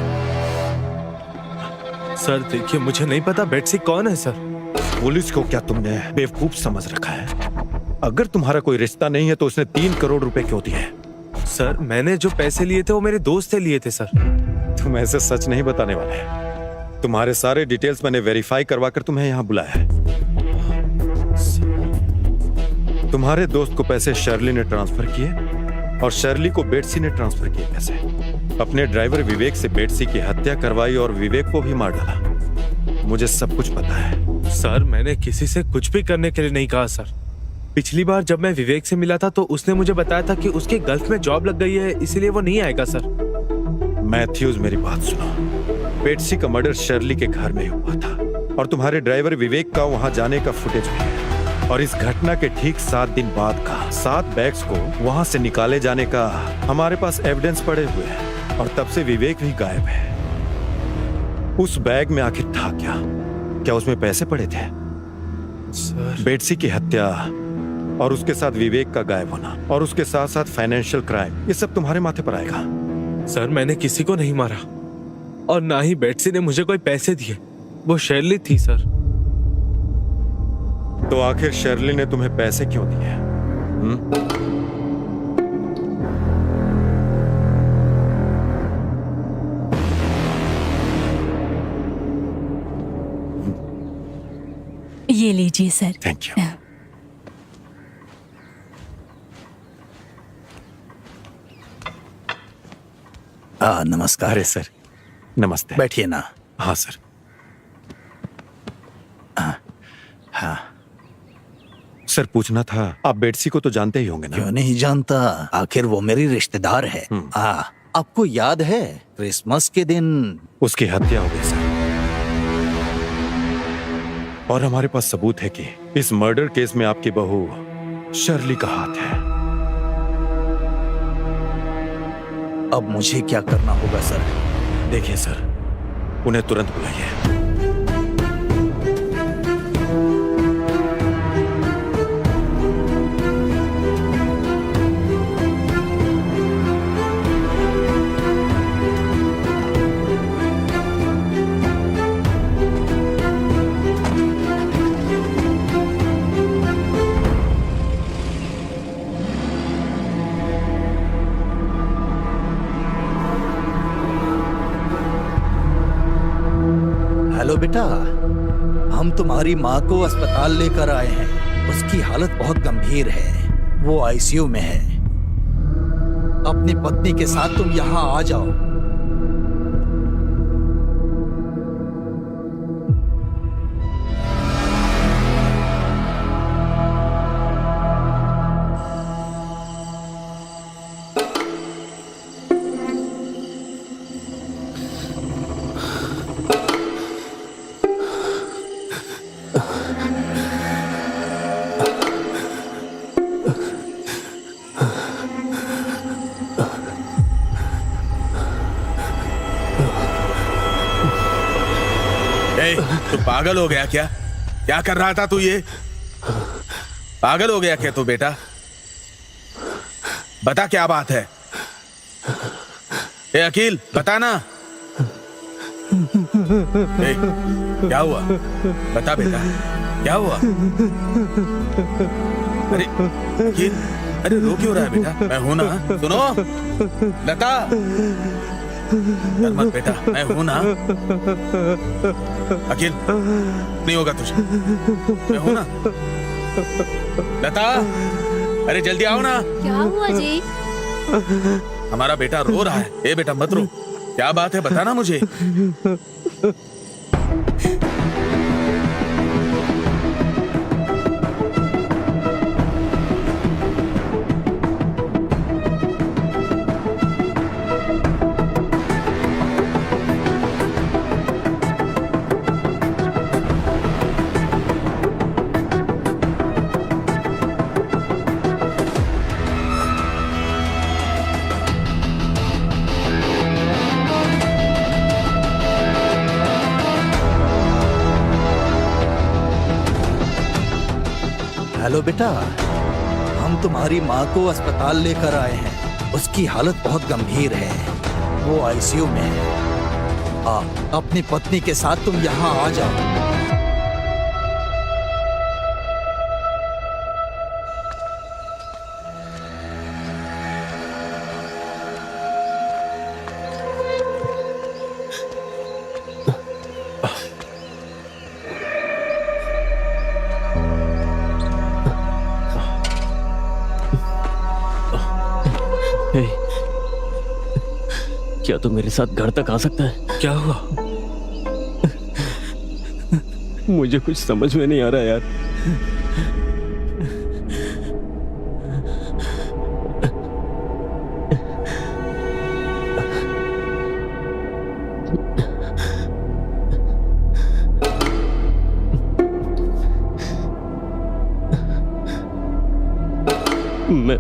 सर देखिए, मुझे नहीं पता बेटसी कौन है सर। पुलिस को क्या तुमने बेवकूफ समझ रखा है? अगर तुम्हारा कोई रिश्ता नहीं है तो उसने 3 करोड़ रुपए क्यों दिए? सर मैंने जो पैसे लिए थे वो मेरे दोस्त से लिए थे सर। तुम ऐसे सच नहीं बताने वाले। तुम्हारे सारे डिटेल्स मैंने वेरीफाई करवा कर तुम्हें यहाँ बुलाया है। तुम्हारे दोस्त को पैसे शर्ली ने ट्रांसफर किए और शर्ली को बेटसी ने ट्रांसफर किए पैसे। अपने ड्राइवर विवेक से बेटसी की हत्या करवाई और विवेक को भी मार डाला। मुझे सब कुछ पता है। सर मैंने किसी से कुछ भी करने के लिए नहीं कहा सर। पिछली बार जब मैं विवेक से मिला था तो उसने मुझे बताया था कि उसके गल्फ में जॉब लग गई है, इसलिए वो नहीं आएगा सर। मैथ्यूज, मेरी बात सुनो। बेट्सी का मर्डर शर्ली के घर में हुआ था और तुम्हारे ड्राइवर विवेक का वहां जाने का फुटेज भी है। और इस घटना के ठीक 7 दिन बाद का 7 बैग्स को वहां से निकाले जाने का हमारे पास एविडेंस पड़े हुए हैं। और तब से विवेक भी गायब है। उस बैग में आखिर था क्या? क्या उसमें पैसे पड़े थे? सर, बेट्सी की हत्या और उसके साथ विवेक का गायब होना और उसके साथ साथ फाइनेंशियल क्राइम, ये सब तुम्हारे माथे पर आएगा। सर मैंने किसी को नहीं मारा और ना ही बेट्सी ने मुझे कोई पैसे दिए। वो शर्ली थी सर। तो आखिर शर्ली ने तुम्हें पैसे क्यों दिए? ये लीजिए सर। Thank you. नमस्कार। अरे सर, नमस्ते। बैठिए ना। हाँ सर। हाँ, सर पूछना था, आप बेट्सी को तो जानते ही होंगे ना? क्यों नहीं जानता, आखिर वो मेरी रिश्तेदार है। आपको याद है क्रिसमस के दिन उसकी हत्या हो गई सर। और हमारे पास सबूत है कि इस मर्डर केस में आपकी बहू शर्ली का हाथ है। अब मुझे क्या करना होगा सर? देखिए सर, उन्हें तुरंत बुलाइए। हेलो बेटा, हम तुम्हारी माँ को अस्पताल लेकर आए हैं। उसकी हालत बहुत गंभीर है, वो आईसीयू में है। अपनी पत्नी के साथ तुम यहाँ आ जाओ। तू पागल हो गया क्या? क्या कर रहा था तू? ये पागल हो गया क्या तू बेटा? बता क्या बात है? ए अकील, बता ना। ए, क्या हुआ? बता बेटा, क्या हुआ? अरे अकील, अरे रो क्यों रहा है बेटा? मैं हूं ना, सुनो लता। डर मत बेटा, मैं हूं ना। अखिल, नहीं होगा तुझे, मैं हूं ना। लता, अरे जल्दी आओ ना। क्या हुआ जी? हमारा बेटा रो रहा है। ए बेटा मत रो, क्या बात है बताना मुझे। हेलो बेटा, हम तुम्हारी माँ को अस्पताल लेकर आए हैं। उसकी हालत बहुत गंभीर है, वो आईसीयू में है। अपनी पत्नी के साथ तुम यहाँ आ जाओ। क्या तू मेरे साथ घर तक आ सकता है? क्या हुआ? मुझे कुछ समझ में नहीं आ रहा यार। मैं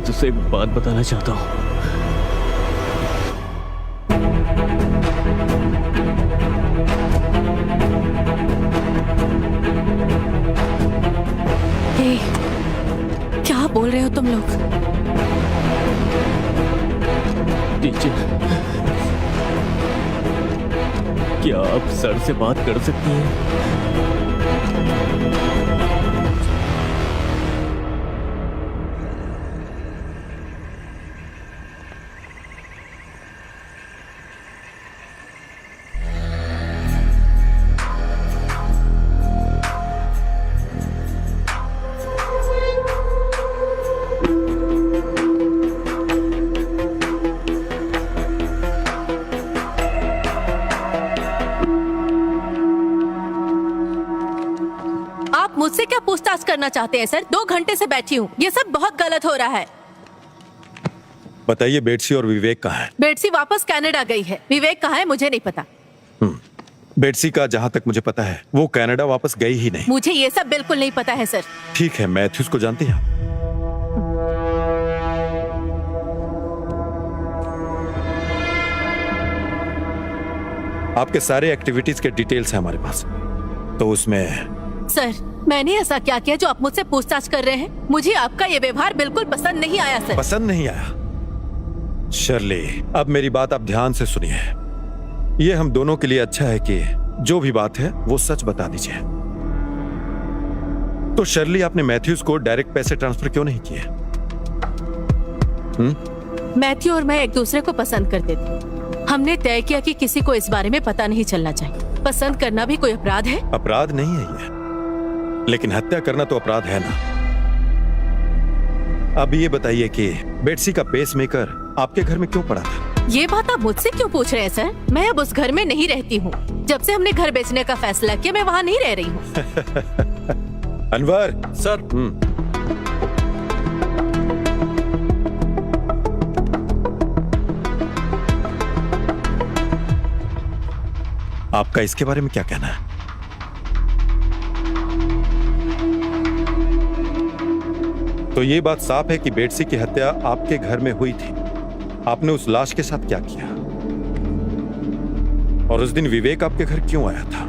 तुझसे एक बात बताना चाहता हूँ। हे, क्या बोल रहे हो तुम लोग? टीचर, क्या आप सर से बात कर सकती हैं? मुझसे क्या पूछताछ करना चाहते हैं सर? 2 घंटे से बैठी हूँ, ये सब बहुत गलत हो रहा है। बताइए, बेटसी और विवेक कहाँ है? बेटसी वापस कनाडा गई है, विवेक कहाँ है मुझे नहीं पता। बेटसी का जहाँ तक मुझे पता है वो कनाडा वापस गई ही नहीं। मुझे ये सब बिल्कुल नहीं पता है सर। ठीक है, मैथ्यूज को जानती हैं? आपके सारे एक्टिविटीज के डिटेल्स हैं हमारे पास, तो उसमें सर मैंने ऐसा क्या किया जो आप मुझसे पूछताछ कर रहे हैं? मुझे आपका ये व्यवहार बिल्कुल पसंद नहीं आया सर। पसंद नहीं आया? शर्ली, अब मेरी बात आप ध्यान से सुनिए। ये हम दोनों के लिए अच्छा है कि जो भी बात है वो सच बता दीजिए। तो शर्ली, आपने मैथ्यूज को डायरेक्ट पैसे ट्रांसफर क्यों नहीं किए? मैथ्यू और मैं एक दूसरे को पसंद करते थे। हमने तय किया कि किसी को इस बारे में पता नहीं चलना चाहिए। पसंद करना भी कोई अपराध है? अपराध नहीं है ये, लेकिन हत्या करना तो अपराध है ना। अब ये बताइए कि बेटसी का पेसमेकर आपके घर में क्यों पड़ा था? ये बात आप मुझसे क्यों पूछ रहे हैं सर? मैं अब उस घर में नहीं रहती हूँ। जब से हमने घर बेचने का फैसला किया मैं वहाँ नहीं रह रही हूँ। अनवर सर। आपका इसके बारे में क्या कहना है? तो ये बात साफ है कि बेटसी की हत्या आपके घर में हुई थी। आपने उस लाश के साथ क्या किया? और उस दिन विवेक आपके घर क्यों आया था?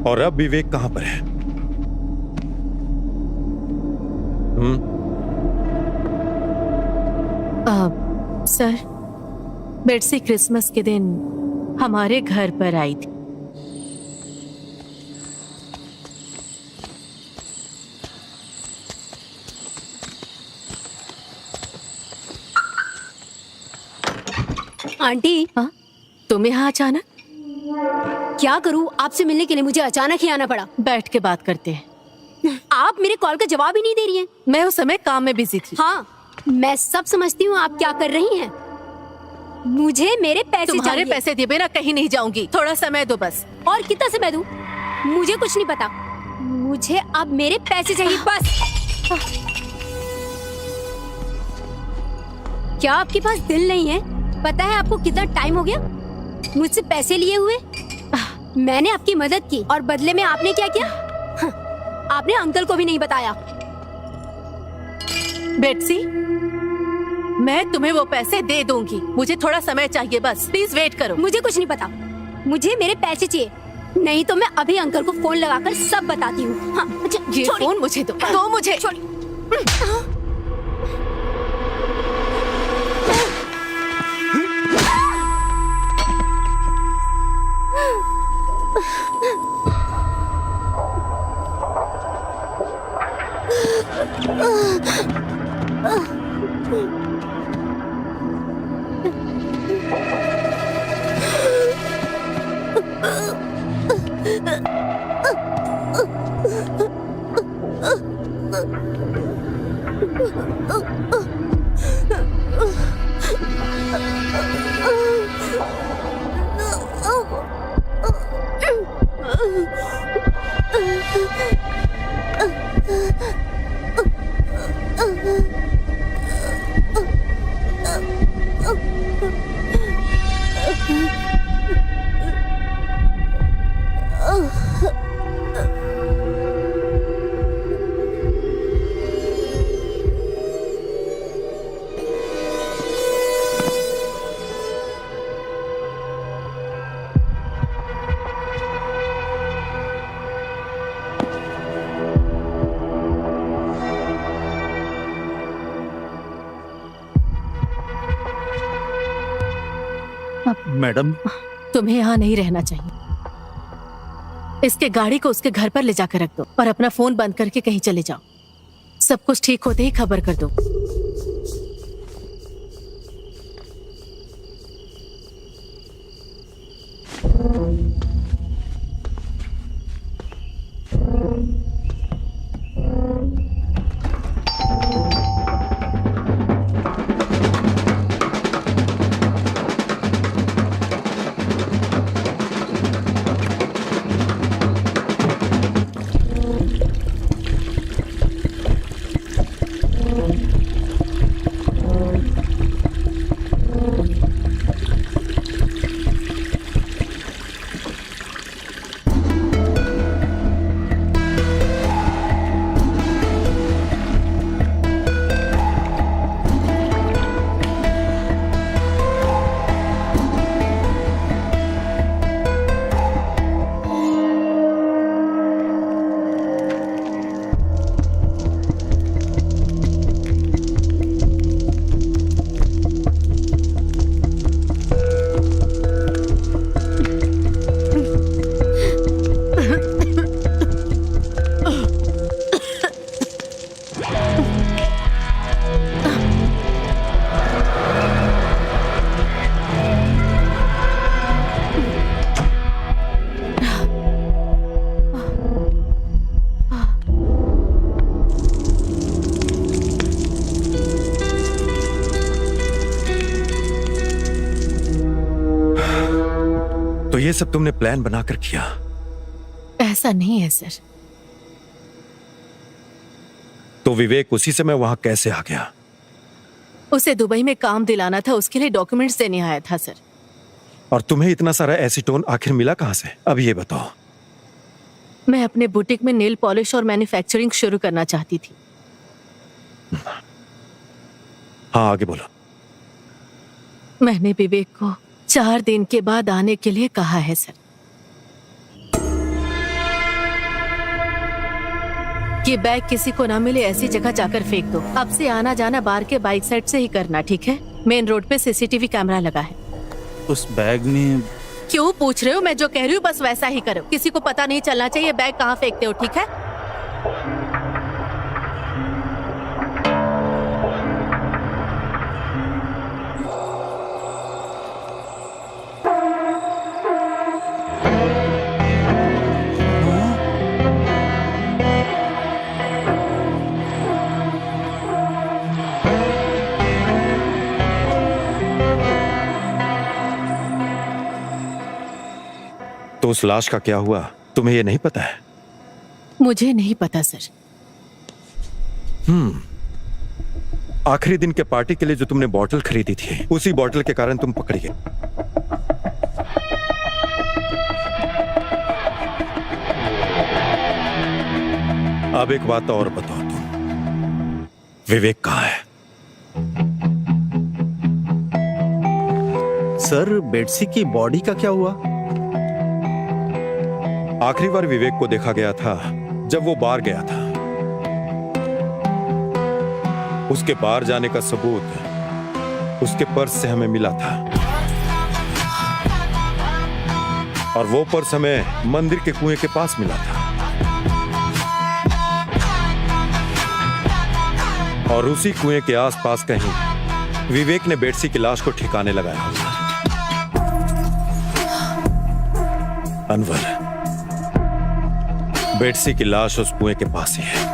और अब विवेक कहां पर है? सर, बेटसी क्रिसमस के दिन हमारे घर पर आई थी। आंटी, तुम यहाँ अचानक? क्या करूँ, आपसे मिलने के लिए मुझे अचानक ही आना पड़ा। बैठ के बात करते हैं। आप मेरे कॉल का जवाब ही नहीं दे रही हैं। मैं उस समय काम में बिजी थी। हाँ, मैं सब समझती हूँ आप क्या कर रही हैं। मुझे मेरे पैसे तुम्हारे चाहिए। पैसे दिए बिना कहीं नहीं जाऊंगी। थोड़ा समय दो बस। और कितना समय दूं? मुझे कुछ नहीं पता। मुझे अब मेरे पैसे चाहिए बस। क्या आपके पास दिल नहीं है? पता है आपको कितना टाइम हो गया मुझसे पैसे लिए हुए? मैंने आपकी मदद की और बदले में आपने क्या किया? आपने अंकल को भी नहीं बताया। बेटसी, मैं तुम्हें वो पैसे दे दूंगी। मुझे थोड़ा समय चाहिए बस। प्लीज वेट करो। मुझे कुछ नहीं पता। मुझे मेरे पैसे चाहिए, नहीं तो मैं अभी अंकल को फोन लगाकर सब बताती हूँ। हाँ, ये फोन मुझे दो मुझे। मैडम, तुम्हें यहाँ नहीं रहना चाहिए। इसके गाड़ी को उसके घर पर ले जाकर रख दो और अपना फोन बंद करके कहीं चले जाओ। सब कुछ ठीक होते ही खबर कर दो। तो ये सब तुमने प्लान बनाकर किया? ऐसा नहीं है सर। तो विवेक उसी समय वहां कैसे आ गया? उसे दुबई में काम दिलाना था, उसके लिए डॉक्यूमेंट्स देने आया था सर। और तुम्हें इतना सारा एसीटोन आखिर मिला कहां से? अब ये बताओ। मैं अपने बुटीक में नेल पॉलिश और मैन्युफैक्चरिंग शुरू करना चाहती थी। हाँ, आगे बोलो। मैंने विवेक को 4 दिन के बाद आने के लिए कहा है सर। ये बैग किसी को ना मिले ऐसी जगह जाकर फेंक दो। अब से आना जाना बार के बाइक साइड से ही करना, ठीक है? मेन रोड पे सीसीटीवी कैमरा लगा है। उस बैग में क्यों पूछ रहे हो? मैं जो कह रही हूँ बस वैसा ही करो। किसी को पता नहीं चलना चाहिए बैग कहाँ फेंकते हो, ठीक है? तो उस लाश का क्या हुआ, तुम्हें ये नहीं पता है? मुझे नहीं पता सर। आखिरी दिन के पार्टी के लिए जो तुमने बॉटल खरीदी थी, उसी बॉटल के कारण तुम पकड़ी गई। अब एक बात और बताओ, तुम विवेक कहाँ है? सर, बेटसी की बॉडी का क्या हुआ? आखिरी बार विवेक को देखा गया था जब वो बार गया था। उसके बार जाने का सबूत उसके पर्स से हमें मिला था, और वो पर्स हमें मंदिर के कुएं के पास मिला था। और उसी कुएं के आसपास कहीं विवेक ने बेटसी की लाश को ठिकाने लगाया होगा। अनवर, बेटसी की लाश उस कुएं के पास ही है।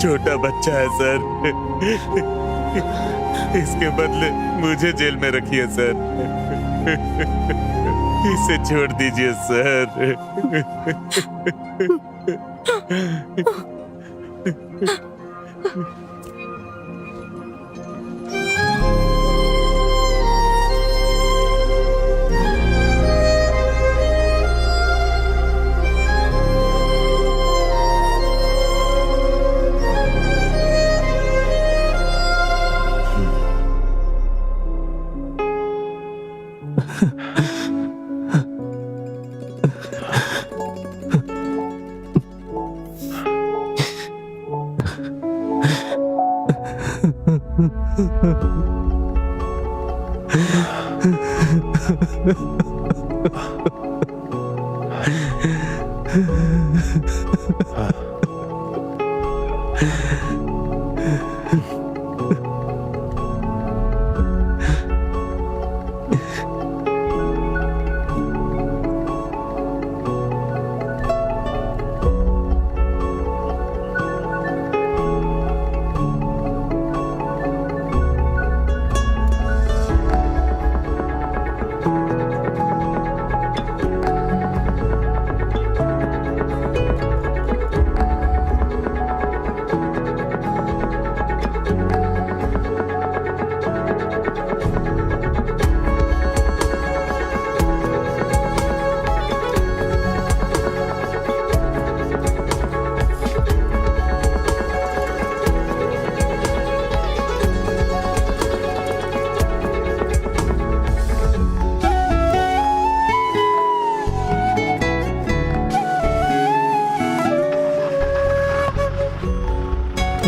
छोटा बच्चा है सर। इसके बदले मुझे जेल में रखिए सर। इसे छोड़ दीजिए सर।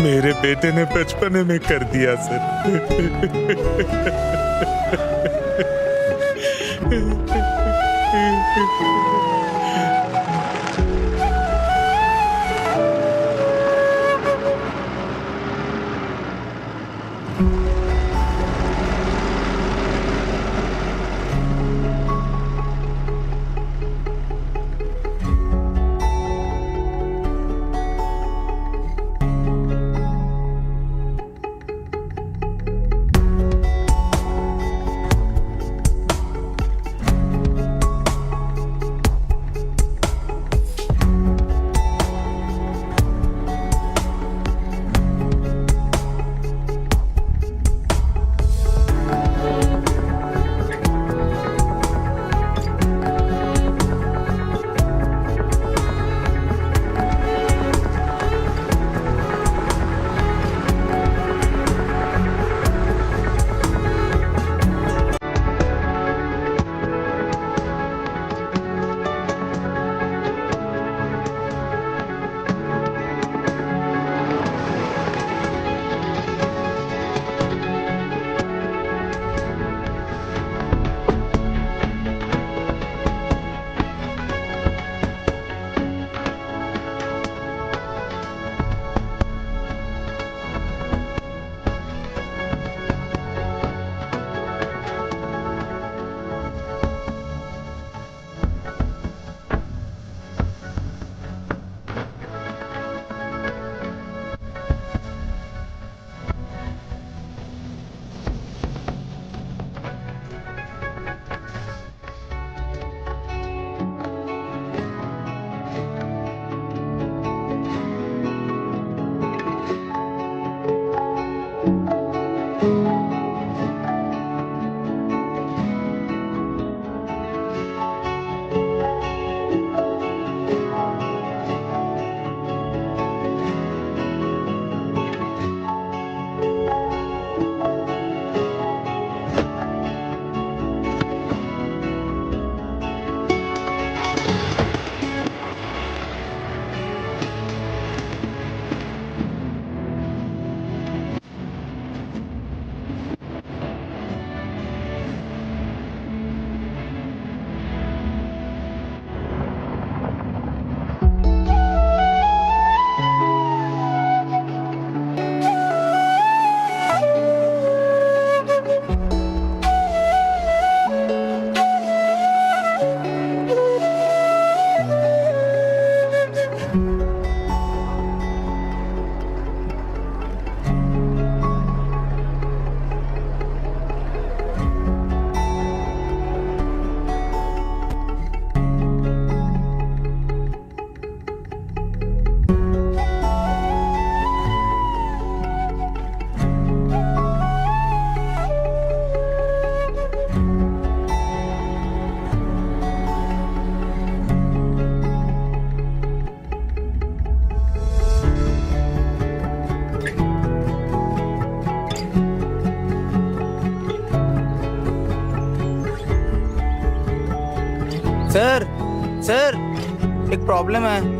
मेरे बेटे ने बचपने में कर दिया सर। सर एक प्रॉब्लम है।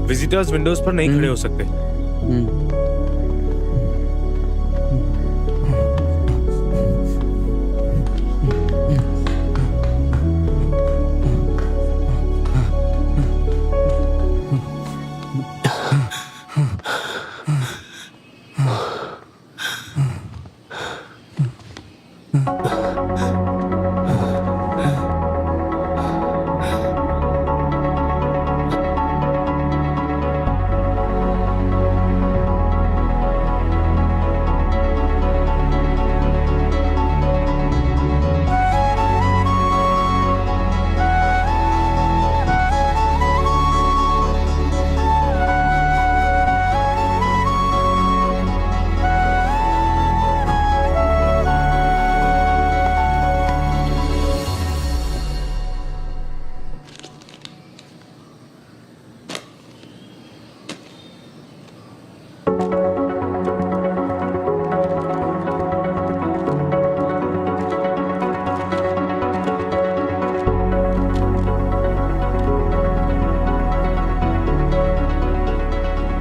विजिटर्स विंडोज पर नहीं खड़े हो सकते।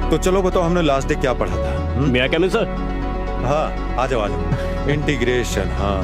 तो चलो बताओ हमने लास्ट डे क्या पढ़ा था? मेरा क्या सर? हाँ आ जाओ आ जाओ। इंटीग्रेशन, हाँ